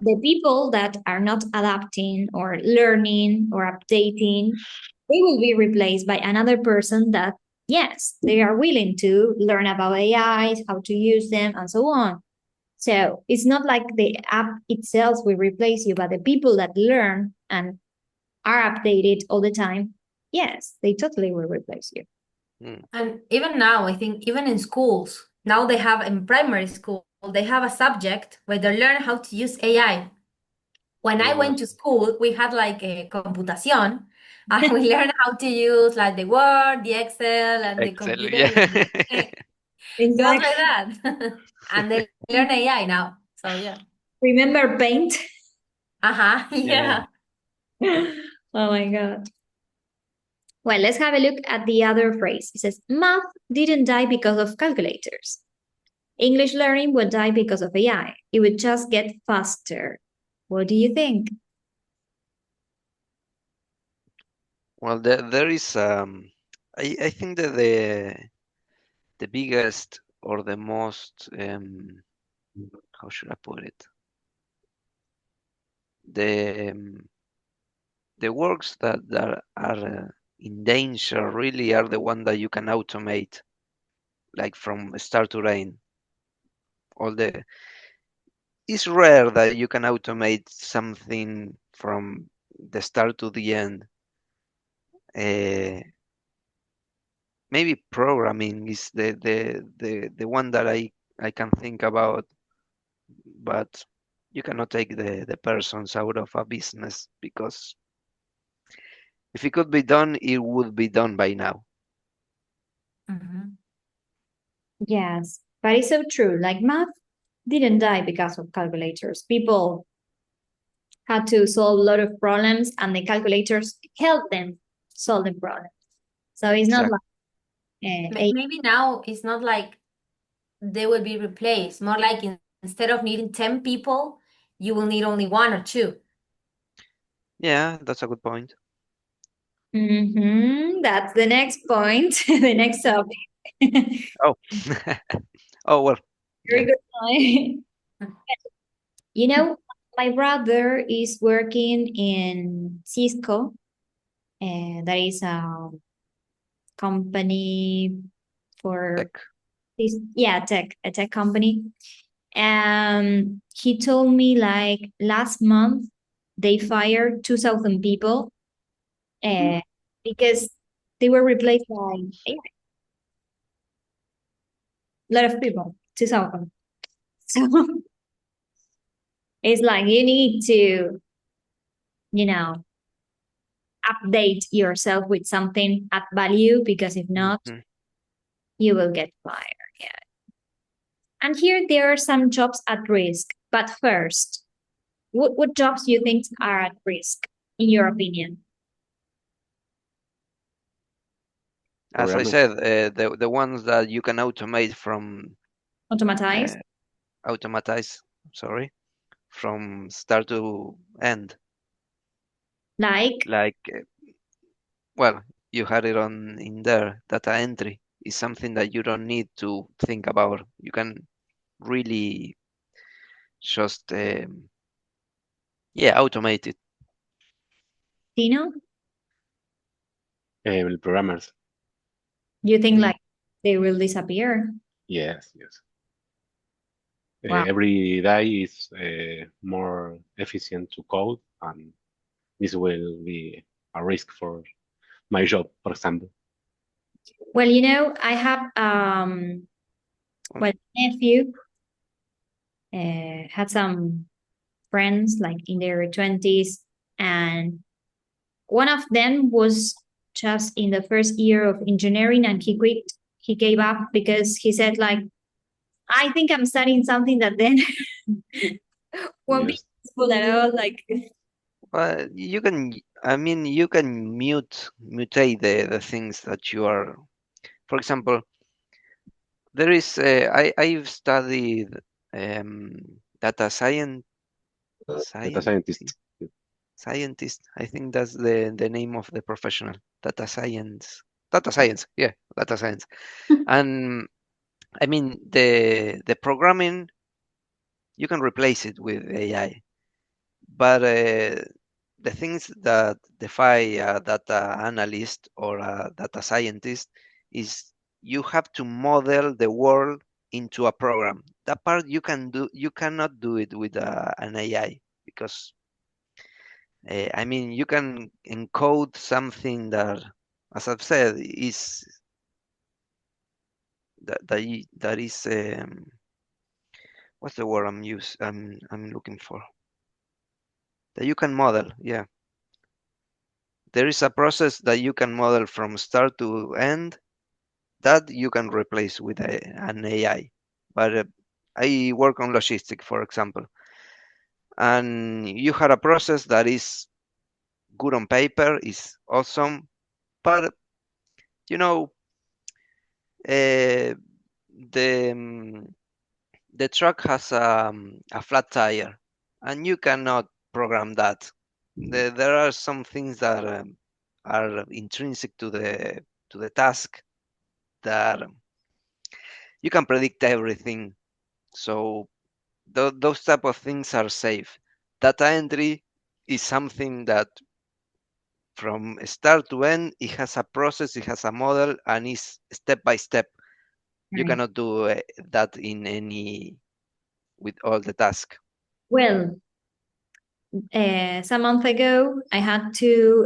the people that are not adapting or learning or updating, they will be replaced by another person that, yes, they are willing to learn about AIs, how to use them, and so on. So it's not like the app itself will replace you, but the people that learn and are updated all the time, yes, they totally will replace you. And even now, I think even in schools, now they have in primary school, they have a subject where they learn how to use AI. When I went to school, we had like a computación, and we learned how to use like the Word, the Excel, and the Excel, computer. yeah. It was like that. And they learn AI now. So yeah. Remember Paint? Uh-huh. Yeah. Yeah. Oh my God. Well, let's have a look at the other phrase. It says, math didn't die because of calculators. English learning would die because of AI. It would just get faster. What do you think? Well, there is I think that the biggest or the most how should I put it? The works that are in danger really are the one that you can automate, like from start to end. All the It's rare that you can automate something from the start to the end. maybe programming is the one that I can think about, but you cannot take the persons out of a business, because if it could be done, it would be done by now. Mhm. Yes, but it's so true. Like math didn't die because of calculators. People had to solve a lot of problems, and the calculators helped them solve the problem. So it's not Exactly. like Maybe now it's not like they will be replaced. More like instead of needing 10 people, you will need only 1 or 2. Yeah, that's a good point. That's the next point, the next topic. Oh, oh well, Very yeah. good point. You know, my brother is working in Cisco, and that is a company for Tech. this, yeah, a tech company. He told me like last month they fired 2,000 people because they were replaced by AI. A lot of people, 2,000. So it's like you need to, you know, update yourself with something at value, because if not, Mhm. you will get fired. Yeah. And here there are some jobs at risk. But first, what jobs do you think are at risk, in your opinion? As I Programmers. said, the ones that you can automate from Automatize? automatize, sorry, from start to end. Like, Like, well, you had it on in there. Data entry is something that you don't need to think about. You can really just, yeah, automate it. Tino, Programmers. you think Mm. like they will disappear? Yes, yes. Wow. Every day is more efficient to code, and this will be a risk for my job, for example. Well, you know, I have well, nephew had some friends like in their 20s, and one of them was just in the first year of engineering, and he quit. He gave up because he said like, I think I'm studying something that then won't be Yes. useful at all. Like, Well, you can, I mean, you can mutate the things that you are. For example, there is, I've studied um, data science, Data scientist, scientist. scientist. I think that's the name of the professional. Data science. Data science. Yeah, data science. And I mean, the programming, you can replace it with AI, but the things that defy a data analyst or a data scientist is you have to model the world into a program. That part you can do. You cannot do it with an AI, because I mean, you can encode something that, as I've said, is that is what's the word I'm looking for? That you can model. Yeah, there is a process that you can model from start to end that you can replace with an AI. But I work on logistics, for example, and you had a process that is good on paper, is awesome, but you know, uh, the the truck has a flat tire, and you cannot program that. There are some things that are intrinsic to the task that you can predict everything. So those type of things are safe. Data entry is something that from start to end, it has a process, it has a model, and is step by step. You right. cannot do that in any with all the task. Well, some month ago, I had to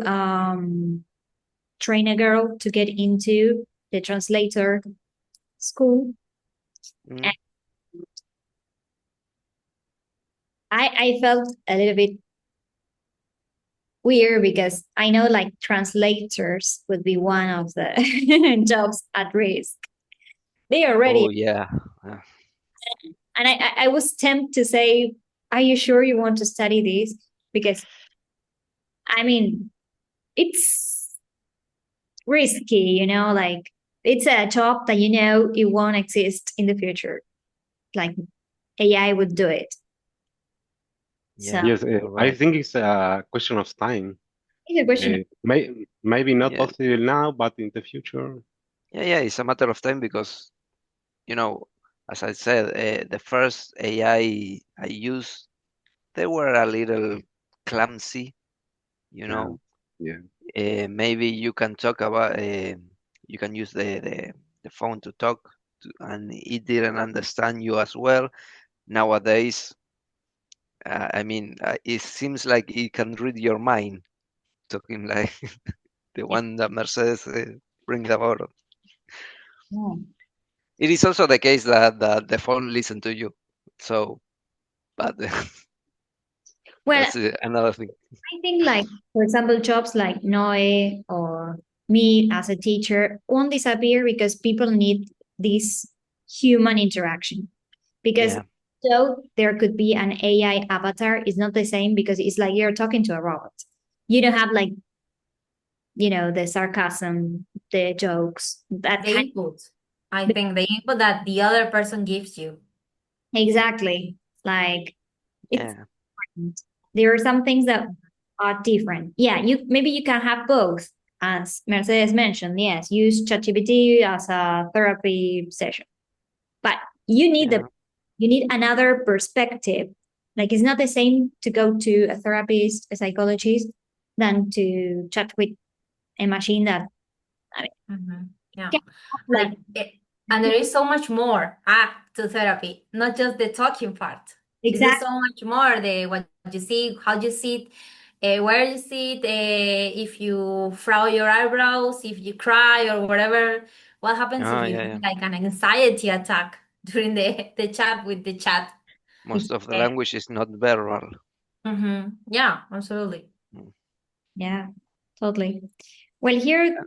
train a girl to get into the translator school. Mm. I felt a little bit weird because I know like translators would be one of the jobs at risk. They already, Oh yeah. and I was tempted to say, are you sure you want to study this? Because I mean, it's risky, like it's a job that it won't exist in the future. Like AI would do it. Yeah. So Yes, I Correct. think it's a question of time. it's a question. Maybe not Yeah. possible now, but in the future. Yeah, it's a matter of time because, as I said, the first AI I used, they were a little clumsy, you Yeah, know. yeah. Maybe you can talk about, you can use the phone to talk and it didn't understand you as well. Nowadays, it seems like it can read your mind, talking like the one that Mercedes brings about. Yeah. It is also the case that the phone listen to you. So, but Well, that's another thing. I think like, for example, jobs like Noe or me as a teacher won't disappear because people need this human interaction. Because Yeah, though there could be an AI avatar, it's not the same because it's like you're talking to a robot. You don't have like, the sarcasm, the jokes, that The kind. input. I think the input that the other person gives you. Exactly. Like it's yeah, different. There are some things that are different. Yeah, maybe you can have both, as Mercedes mentioned. Yes, use ChatGPT as a therapy session, but you need yeah. another perspective. Like it's not the same to go to a therapist, a psychologist, than to chat with a machine that Yeah. can have, like And there is so much more to therapy, not just the talking part. It is exactly so much more, the what you see, how you sit, where you sit, if you frown your eyebrows, if you cry or whatever. What happens if Oh, you yeah, have yeah. like an anxiety attack during the chat with the chat? Most of the Uh, language is not verbal. Yeah, absolutely. yeah, totally. Well, here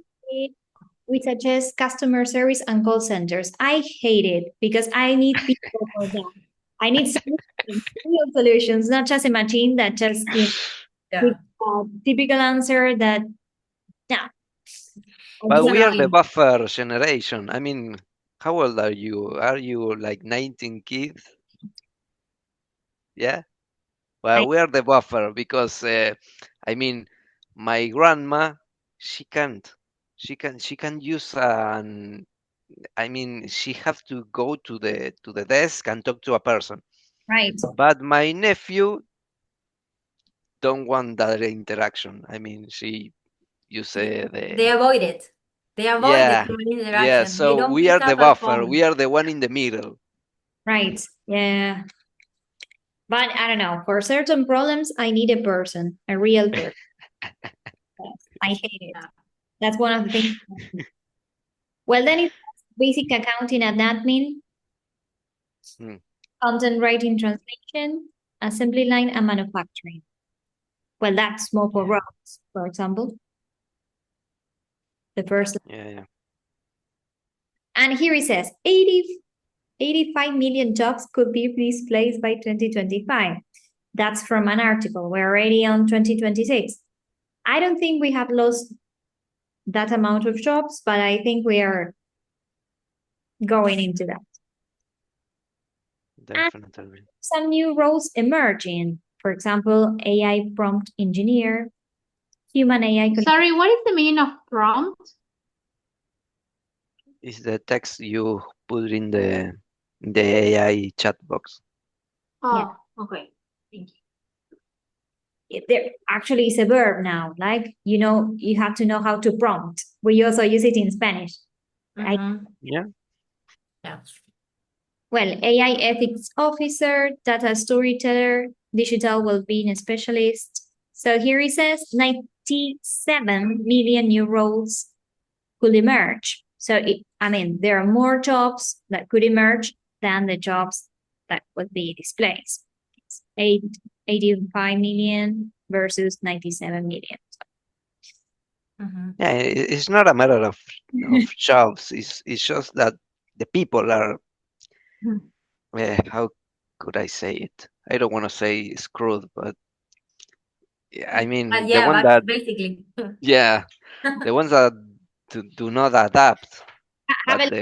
we suggest customer service and call centers. I hate it because I need people for that. I need solutions, real solutions, not just a machine that just Yeah. with a typical answer that yeah. But we are the Exactly. buffer generation. I mean, how old are you? Are you like 19 kids? Yeah. I, Well, we are the buffer because I mean, my grandma, she can't. She can use an. I mean, she have to go to the desk and talk to a person. right. But my nephew don't want that interaction. I mean, she you say They the avoid it. They avoid the yeah, human yeah. interaction. They So don't we pick are the up a buffer. We phone. are the one in the middle. Right. Yeah. But I don't know. For certain problems, I need a person, a real person. Yes, I hate it. Yeah. That's one of the things. Well, then it's basic accounting and admin, Hmm. content writing, translation, assembly line, and manufacturing. Well, that's more for Yeah, robots, for example. The first. yeah. And here it says 85 million jobs could be displaced by 2025. That's from an article. We're already on 2026. I don't think we have lost that amount of jobs, but I think we are going into that. And Definitely. some new roles emerging. For example, AI prompt engineer, human AI. Sorry, what is the meaning of prompt? It's the text you put in the AI chat box. Yeah. Oh, okay. Thank you. There actually is a verb now. Like, you have to know how to prompt. We also use it in Spanish. Yeah. Yeah. Well, AI ethics officer, data storyteller, digital well-being specialist, So here it says 97 million new roles could emerge. So there are more jobs that could emerge than the jobs that would be displaced. It's 85 million versus 97 million. Mhm. Yeah, it's not a matter of jobs. It's just that the people are, how could I say it? I don't want to say screwed, but I mean But the yeah, one but that, basically. yeah, the ones that do not adapt. But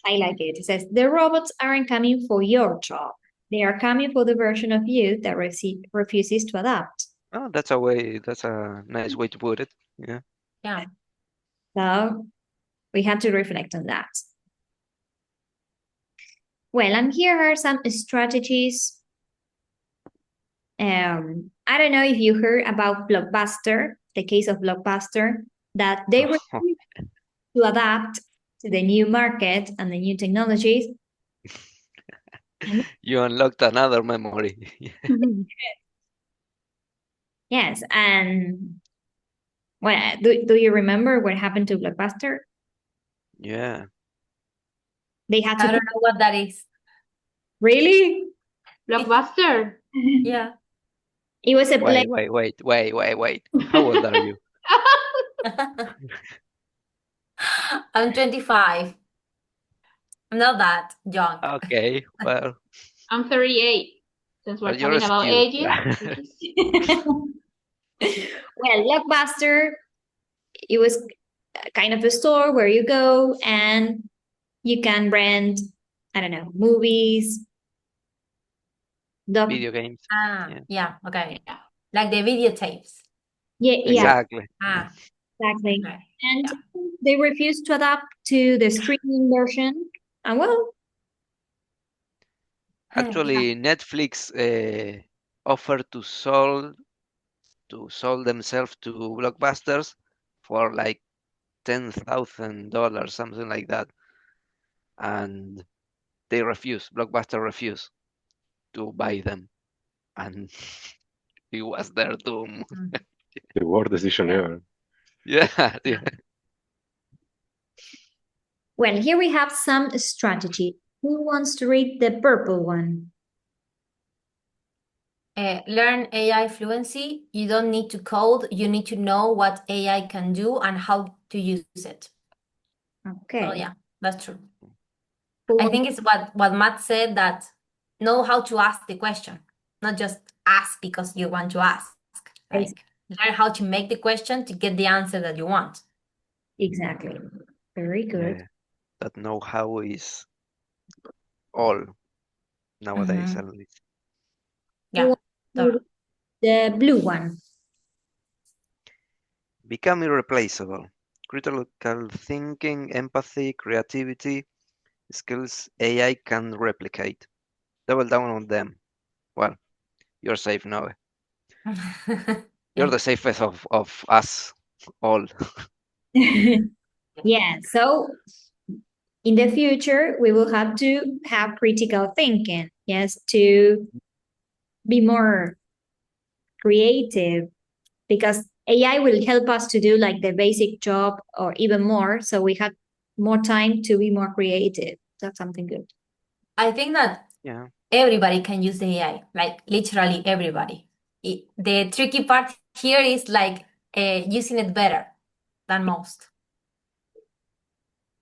I like it. It says the robots aren't coming for your job. They are coming for the version of you that refuses to adapt. oh, that's a nice way to put it. Yeah. Yeah. So we have to reflect on that. Well, and here are some strategies. I don't know if you heard about Blockbuster, the case of Blockbuster, that they refuse to adapt to the new market and the new technologies. You unlocked another memory. Yes, and do you remember what happened to Blockbuster? Yeah. They had I to don't know what that is. really? Blockbuster. Yeah. It was a play. Wait. How old are you? I'm 25. I'm not that young. Okay, well, I'm 38. Since we're but you're talking about skilled. ages. Well, Blockbuster, it was kind of a store where you go and you can rent, I don't know, movies, Video games. Yeah, okay. Like the videotapes. Yeah, Exactly. exactly. Okay. And they refused to adapt to the streaming version. And well, Actually, Netflix offered to sell themselves to Blockbusters for like $10,000, something like that, and they refused. Blockbuster refused to buy them, and it was their doom. The worst decision ever. Yeah. well, here we have some strategy. Who wants to read the purple one? Learn AI fluency. You don't need to code. You need to know what AI can do and how to use it. Okay. Oh, yeah, that's true. Who I wants- think it's what Matt said, that know how to ask the question, not just ask because you want to ask. Like learn how to make the question to get the answer that you want. Exactly. Very good. Yeah, that know-how is all nowadays, at least. Who Yeah. wants to read the blue one? Become irreplaceable. Critical thinking, empathy, creativity, skills AI can replicate. Double down on them. Well, you're safe now. You're the safest of us all. Yeah, so in the future, we will have to have critical thinking, yes, to be more creative, because AI will help us to do like the basic job or even more. So we have more time to be more creative. That's something good. I think that Yeah. everybody can use the AI, like literally everybody. The tricky part here is like using it better than most.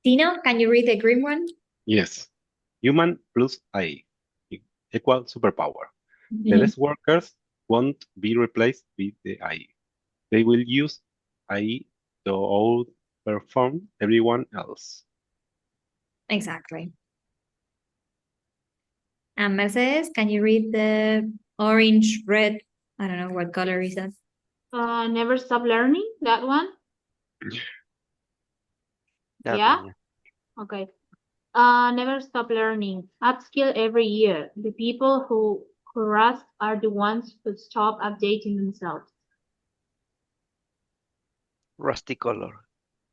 Tino, can you read the green one? Yes. Human plus AI equal superpower. The best workers won't be replaced with the AI. They will use AI to outperform everyone else. Exactly. And Mercedes, can you read the orange, red? I don't know what color is that. Never stop learning, that one. That Yeah? one, yeah. Okay. Never stop learning. Upskill every year. The people who rust are the ones who stop updating themselves. Rusty color.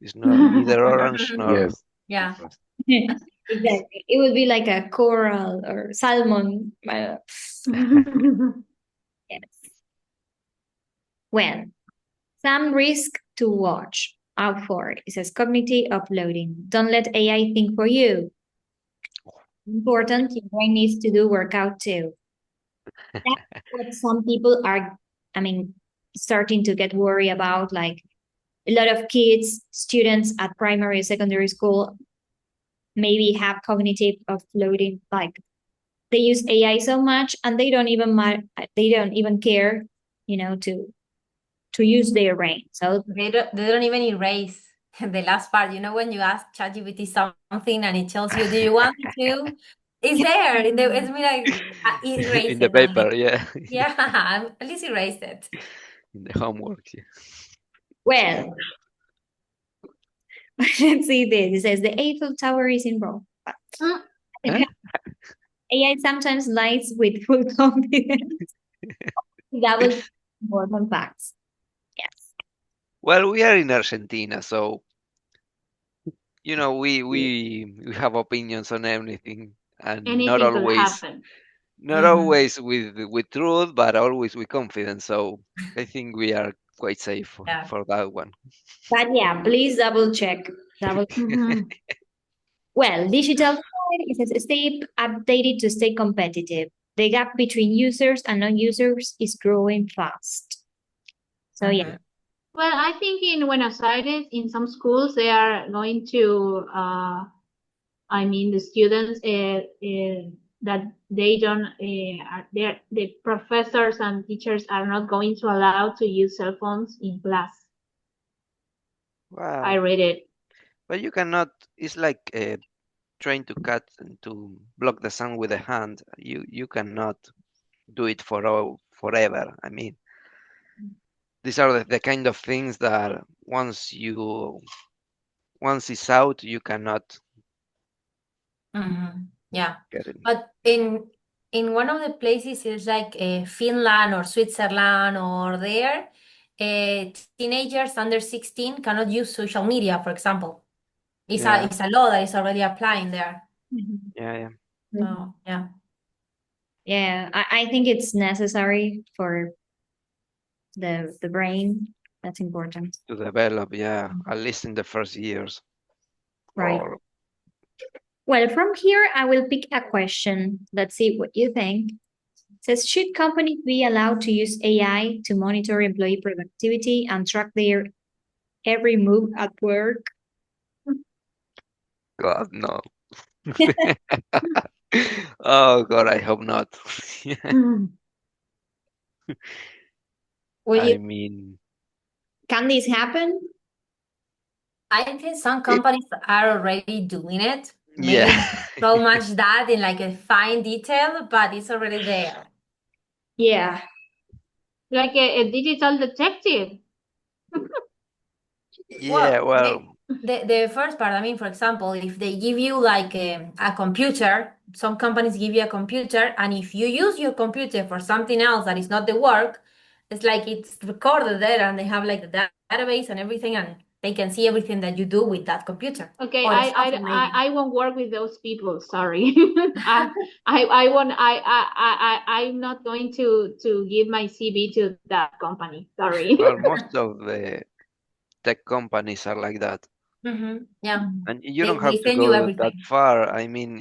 It's not neither orange nor. Yes. Yeah. Exactly. It would be like a coral or salmon. Yes. Well, some risk to watch out for. It says cognitive offloading. Don't let AI think for you. Important, your brain needs to do workout too. That's what some people are, starting to get worried about. Like a lot of kids, students at primary or secondary school maybe have cognitive offloading. Like they use AI so much and they don't even care, to use their brain. So They don't even erase the last part. You know, when you ask ChatGPT something and it tells you, do you want me to? It's there. It's me like, erase In the it. paper, yeah. Yeah, at least erase it. In the homework, yeah. well, let's see this. It says the Eiffel Tower is in Rome. Mm. Huh? AI sometimes lies with full confidence. That was important facts. Yes. Well, we are in Argentina, so we have opinions on everything, and not Anything could always happen. with truth, but always with confidence. So I think we are quite safe Yeah. for that one. But yeah, please double check. Mhm. Well, digital side, it says stay updated to stay competitive. The gap between users and non-users is growing fast. So yeah. Well, I think in Buenos Aires, in some schools, they are going to, the students that they don't, the professors and teachers are not going to allow to use cell phones in class. Wow. I read it. But you cannot. It's like trying to cut and to block the sun with a hand. You cannot do it forever. I mean, these are the kind of things that once it's out, you cannot Yeah. get it. But in one of the places, it's like Finland or Switzerland or there, teenagers under 16 cannot use social media, for example. It's Yeah. a law that is already applying there. Yeah. So yeah. Yeah, I think it's necessary for the brain. That's important. To develop, yeah, at least in the first years. Right. Or Well, from here, I will pick a question. Let's see what you think. It says, should companies be allowed to use AI to monitor employee productivity and track their every move at work? God, no. Oh God, I hope not. Will I you, mean, can this happen? I think some companies are already doing it. Maybe yeah. not so much that in like a fine detail, but it's already there. Yeah. Like a digital detective. Yeah, well, The first part, I mean, for example, if they give you like a computer, some companies give you a computer, and if you use your computer for something else that is not the work, it's like it's recorded there, and they have like the database and everything, and they can see everything that you do with that computer. Okay, Or software, maybe. I won't work with those people. Sorry, I won't. I'm not going to give my CV to that company. Sorry. well, most of the tech companies are like that. Yeah. And you They, don't they have to send you go that everything. far. I mean,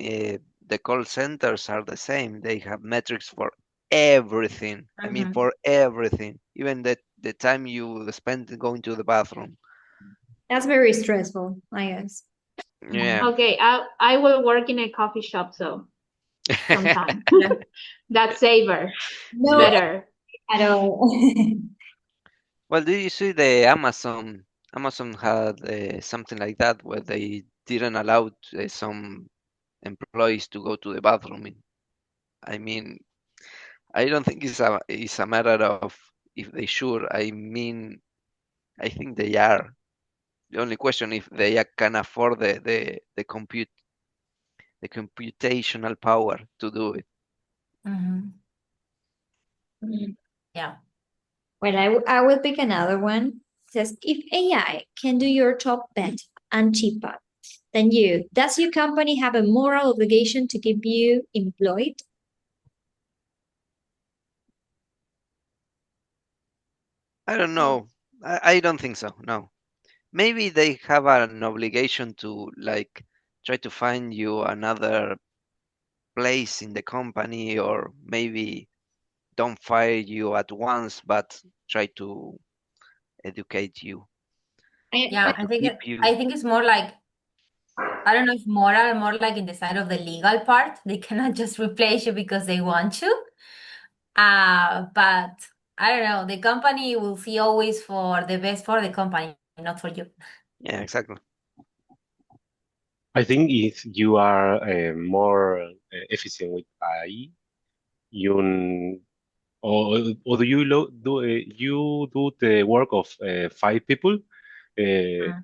the call centers are the same. They have metrics for everything. I mean, for everything, even the time you spend going to the bathroom. That's very stressful, I guess. Yeah. Okay, I will work in a coffee shop, so sometime. That's safer. No, Better. at all. Well, did you see the Amazon? Amazon had something like that where they didn't allow some employees to go to the bathroom. I mean, I don't think it's a matter of if they should. I mean, I think they are. The only question if they can afford the computational power to do it. Yeah. Well, I will pick another one. It says, if AI can do your job better and cheaper than you, does your company have a moral obligation to keep you employed? I don't know. I don't think so. No. Maybe they have an obligation to like try to find you another place in the company, or maybe don't fire you at once, but try to educate you, Yeah, try to keep I you. think it's more like, I don't know if moral, more like in the side of the legal part. They cannot just replace you because they want to. But I don't know, the company will see always for the best for the company, not for you. Yeah, exactly. I think if you are more efficient with AI, you or do you you do the work of 5 people? Mm.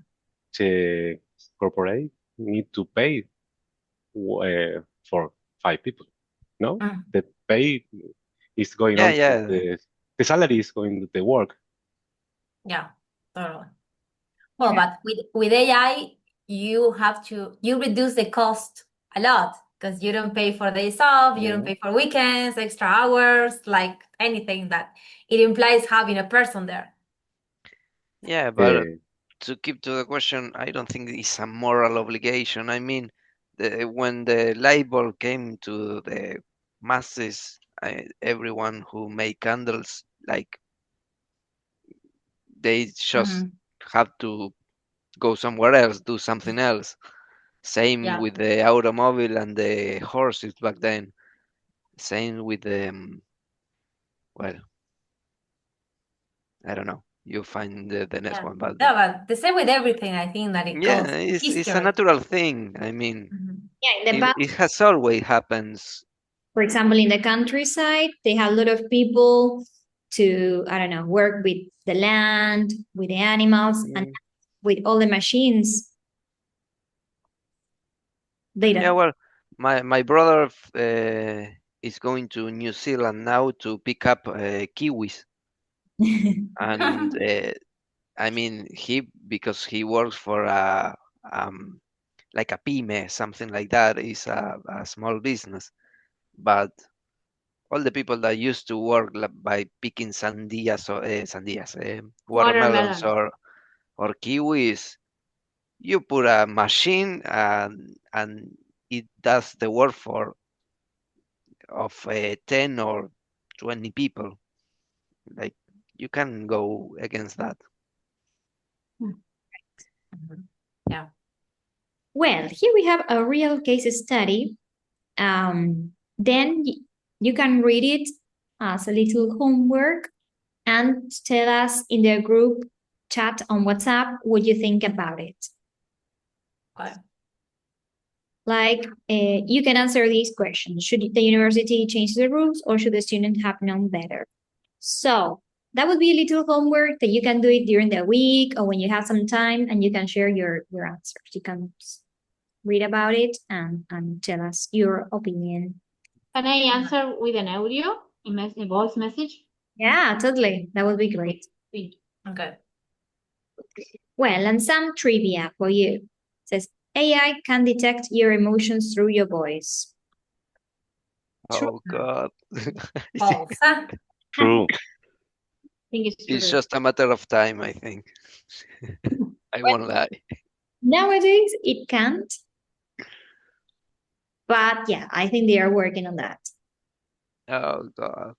The corporate need to pay for 5 people. No, Mm. the pay is going Yeah, on to yeah, the salary is going to the work. Yeah, totally. Well, but with AI, you reduce the cost a lot because you don't pay for days off, you don't Mhm. pay for weekends, extra hours, like anything that it implies having a person there. yeah. But Uh, to keep to the question, I don't think it's a moral obligation. I mean, when the label came to the masses, everyone who made candles, like they just Mhm. have to go somewhere else, do something else. Same Yeah. with the automobile and the horses back then. Same with the, well, I don't know. You find the next Yeah. one, but Yeah, but the same with everything, I think that it yeah, goes it's a history. natural thing. I mean, Mhm. Yeah, in the past, it has always happens. for example, in the countryside, they have a lot of people to, I don't know, work with the land, with the animals, and Mm. with all the machines. They Yeah, don't. well, my brother is going to New Zealand now to pick up kiwis, and I mean because he works for a like a pyme, something like that. Is a small business, but all the people that used to work by picking watermelons Watermelon. or kiwis, you put a machine and it does the work for of 10 or 20 people. Like you can go against that. Mhm. Yeah. Well, here we have a real case study. Then you can read it as a little homework and tell us in the group chat on WhatsApp what you think about it. Okay. Like, you can answer these questions. Should the university change the rules or should the student have known better? So that would be a little homework that you can do it during the week or when you have some time and you can share your answers. You can read about it and tell us your opinion. Can I answer with an audio, a voice message? Yeah, totally. That would be great. Okay. Well, and some trivia for you. It says AI can detect your emotions through your voice. True. Oh God. False. True. I think it's It's true. just a matter of time, I think. I won't lie. Nowadays, it can't. But yeah, I think they are working on that. Oh God.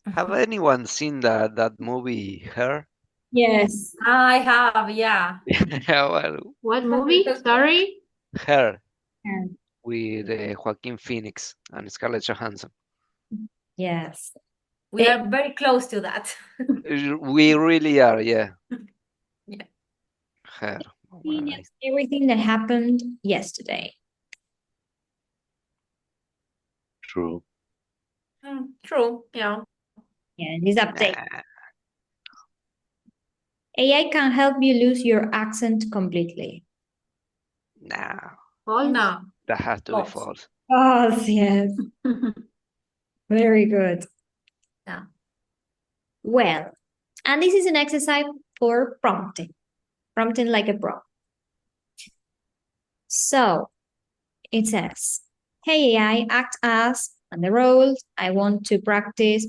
Have anyone seen that movie, Her? Yes. I have, yeah. Yeah, well, What movie? Sorry? Her And with Joaquin Phoenix and Scarlett Johansson. yes. We are very close to that. We really are, yeah. Yeah. Her. Yes, everything that happened yesterday. True. True, yeah. Yeah, this update. Nah, AI can help you lose your accent completely. nah, False? No. that has to be False. false. Oh, yes. Very good. Yeah. Well, and this is an exercise for prompting. Prompting like a prompt. So it says, hey AI, act as, and the role, I want to practice.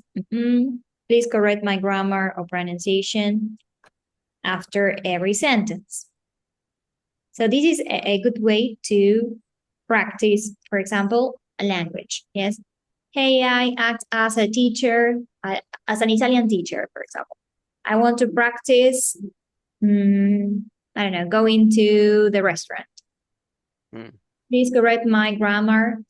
Please correct my grammar or pronunciation after every sentence. So this is a good way to practice, for example, a language. Yes. Hey, I act as a teacher, as an Italian teacher, for example. I want to practice, I don't know, going to the restaurant. Please correct my grammar.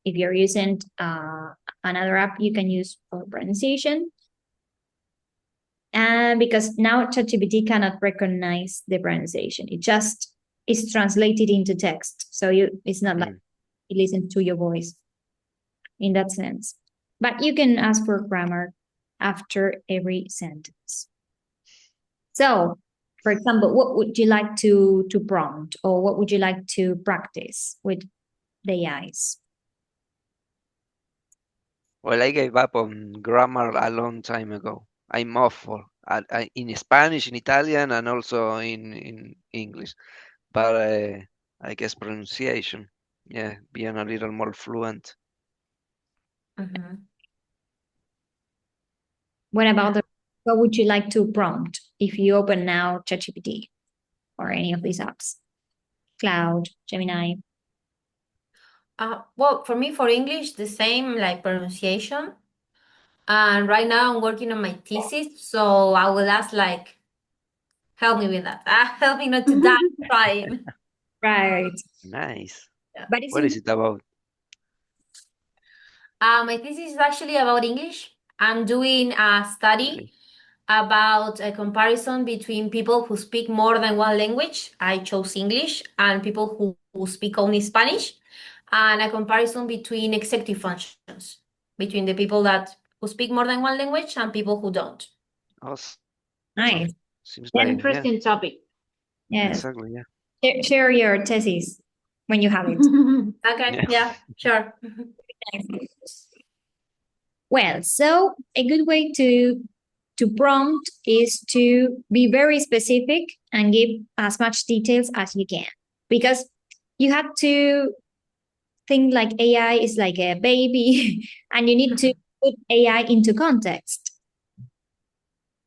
If you're using another app, you can use for pronunciation. And because now ChatGPT cannot recognize the pronunciation, it just is translated into text. So it's not like it listens to your voice in that sense. But you can ask for grammar after every sentence. So, for example, what would you like to prompt, or what would you like to practice with the AIs? Well, I gave up on grammar a long time ago. I'm awful in Spanish, in Italian, and also in English. But I guess pronunciation, yeah, being a little more fluent. What about what would you like to prompt if you open now ChatGPT or any of these apps? Cloud, Gemini. Well, for me, for English, the same like pronunciation. And right now I'm working on my thesis, so I will ask like, help me with that. Help me not to die trying. Right. Nice. Yeah. But What is it about? My thesis is actually about English. I'm doing a study about a comparison between people who speak more than one language. I chose English, and people who speak only Spanish, and a comparison between executive functions, between the people who speak more than one language and people who don't. Awesome. Nice. Seems like Interesting topic. Yes. Exactly, yeah. Share your thesis when you have it. Okay, yeah, sure. Well, so a good way to prompt is to be very specific and give as much details as you can, because you have to think like AI is like a baby and you need to put AI into context.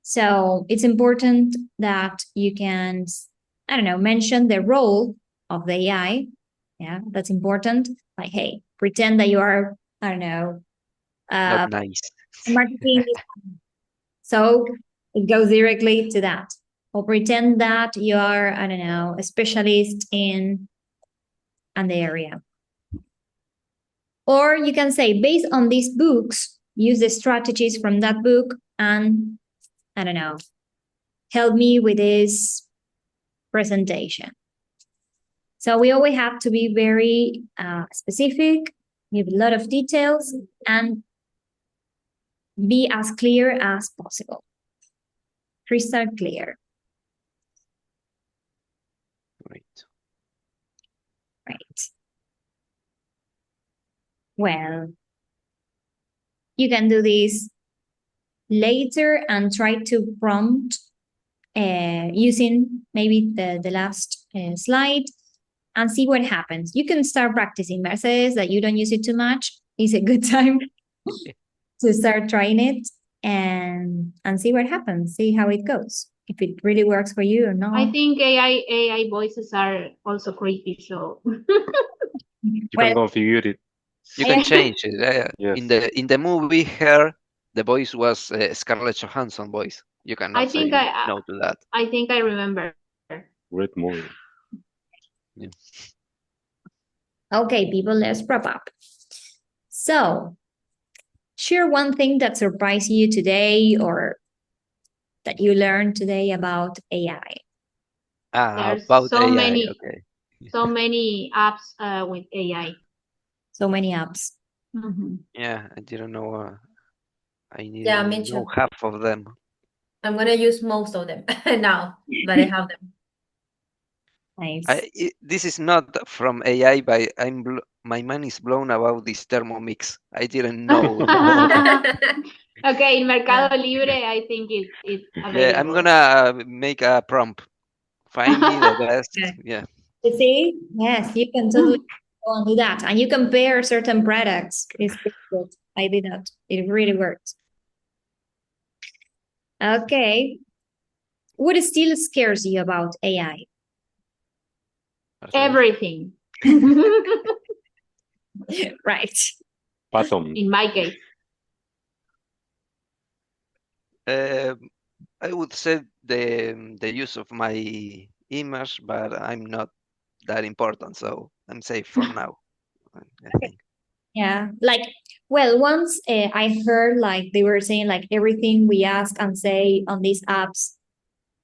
So it's important that you can, I don't know, mention the role of the AI. Yeah, that's important. Like, hey, pretend that you are, I don't know, Not nice. marketing. So it goes directly to that. Or pretend that you are, I don't know, a specialist in the area. Or you can say, based on these books, use the strategies from that book and, I don't know, help me with this presentation. So we always have to be very specific, give a lot of details, and be as clear as possible. Crystal clear. Great. Right. Well, you can do this later and try to prompt using maybe the last slide and see what happens. You can start practicing. Mercedes, that you don't use it too much, is a good time to start trying it and see what happens, see how it goes, if it really works for you or not. I think AI voices are also creepy, so You can configure it. You can change it. Yes. In the movie, Her, the voice was Scarlett Johansson voice. You cannot say no to that. I think I remember. Great movie. Yeah. Okay, people, let's wrap up. So, share one thing that surprised you today or that you learned today about AI. There's About so AI, many, okay. so many apps with AI. So many apps. Yeah, I didn't know. I need Yeah, to me know too. half of them. I'm gonna use most of them now that I have them. Nice. This is not from AI, but my mind is blown about this Thermomix. I didn't know. Okay, in Mercado Libre, I think it's available. Yeah, I'm gonna make a prompt. Find me the best. Yeah. You see? Yes, you can totally go and do that. And you compare certain products. It's pretty good. I did that. It really worked. Okay. What still scares you about AI? Marcela. Everything. Right. Bottom. In my case. I would say the use of my image, but I'm not that important, so I'm safe for now, I think. Yeah. Like, well, once I heard like they were saying like everything we ask and say on these apps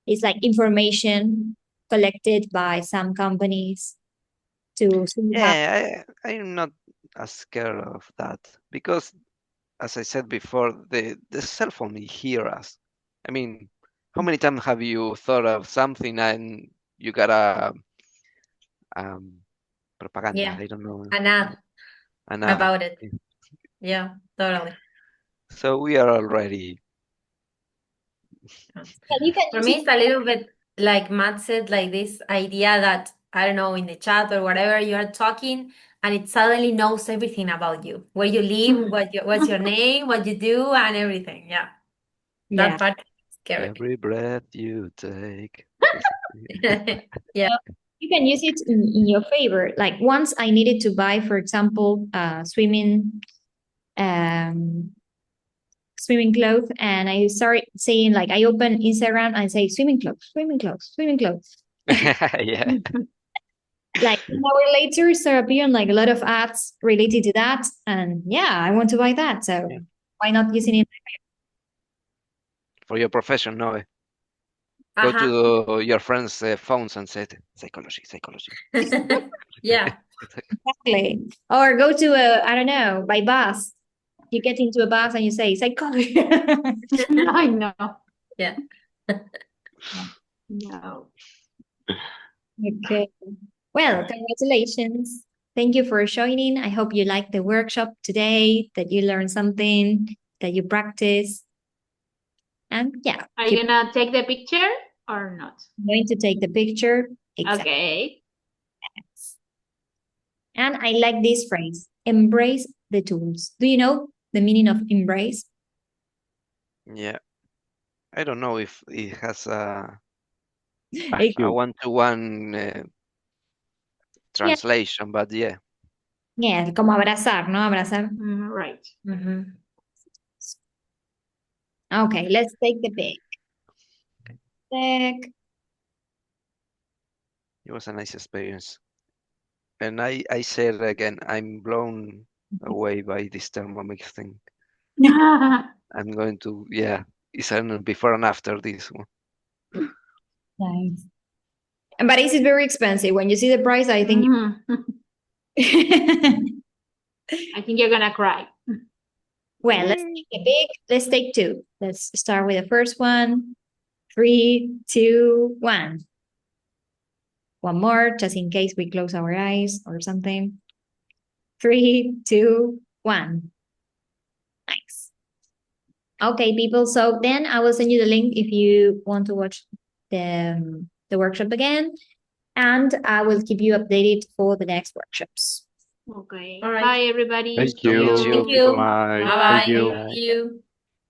is like information collected by some companies to see how. Yeah, I'm not as scared of that because, as I said before, the cell phone hear us. I mean, how many times have you thought of something and you got a propaganda? Yeah. I don't know. An ad An ad. about it. Yeah, totally. So we are already. Yeah, you can For use me, it. it's a little bit like Matt said, like this idea that, I don't know, in the chat or whatever, you are talking and it suddenly knows everything about you, where you live, what's your name, what you do, and everything. Yeah, Yeah. that part is scary. Every breath you take. Yeah. You can use it in your favor. Like once I needed to buy, for example, swimming clothes, and I started saying like I open Instagram and say swimming clothes, swimming clothes, swimming clothes. Yeah. Like an hour later, start appearing like a lot of ads related to that, and yeah, I want to buy that. So Yeah. why not using it? For your profession, no. Go Uh-huh. to your friends' phones and say psychology, psychology. Yeah. Exactly. Or go to I don't know, by bus. You get into a bus and you say psychology. I know. Yeah. No. Okay. Well, congratulations. Thank you for joining. I hope you liked the workshop today, that you learned something, that you practice. And yeah, Are you gonna take the picture or not? I'm going to take the picture. Exactly. Okay. And I like this phrase, embrace the tools. Do you know the meaning of embrace? Yeah. I don't know if it has a It- Hugh. one-to-one translation, but yeah. yeah, como abrazar, ¿no? Abrazar. Right. Mhm. Okay, let's take the pic. Check. It was a nice experience. And I said again, I'm blown away by this Thermomix thing. I'm going to, yeah, it's a before and after this one. Nice. But it's very expensive. When you see the price, I think. I think you're gonna cry. Well, let's take a big. Let's take two. Let's start with the first one. 3, 2, 1. One more, just in case we close our eyes or something. 3, 2, 1. Nice. Okay, people. So then I will send you the link if you want to watch the workshop again, and I will keep you updated for the next workshops. Okay. All right. Bye, everybody. Thank See you. Thank you. Thank you. Bye. Bye-bye. Thank you. Thank you.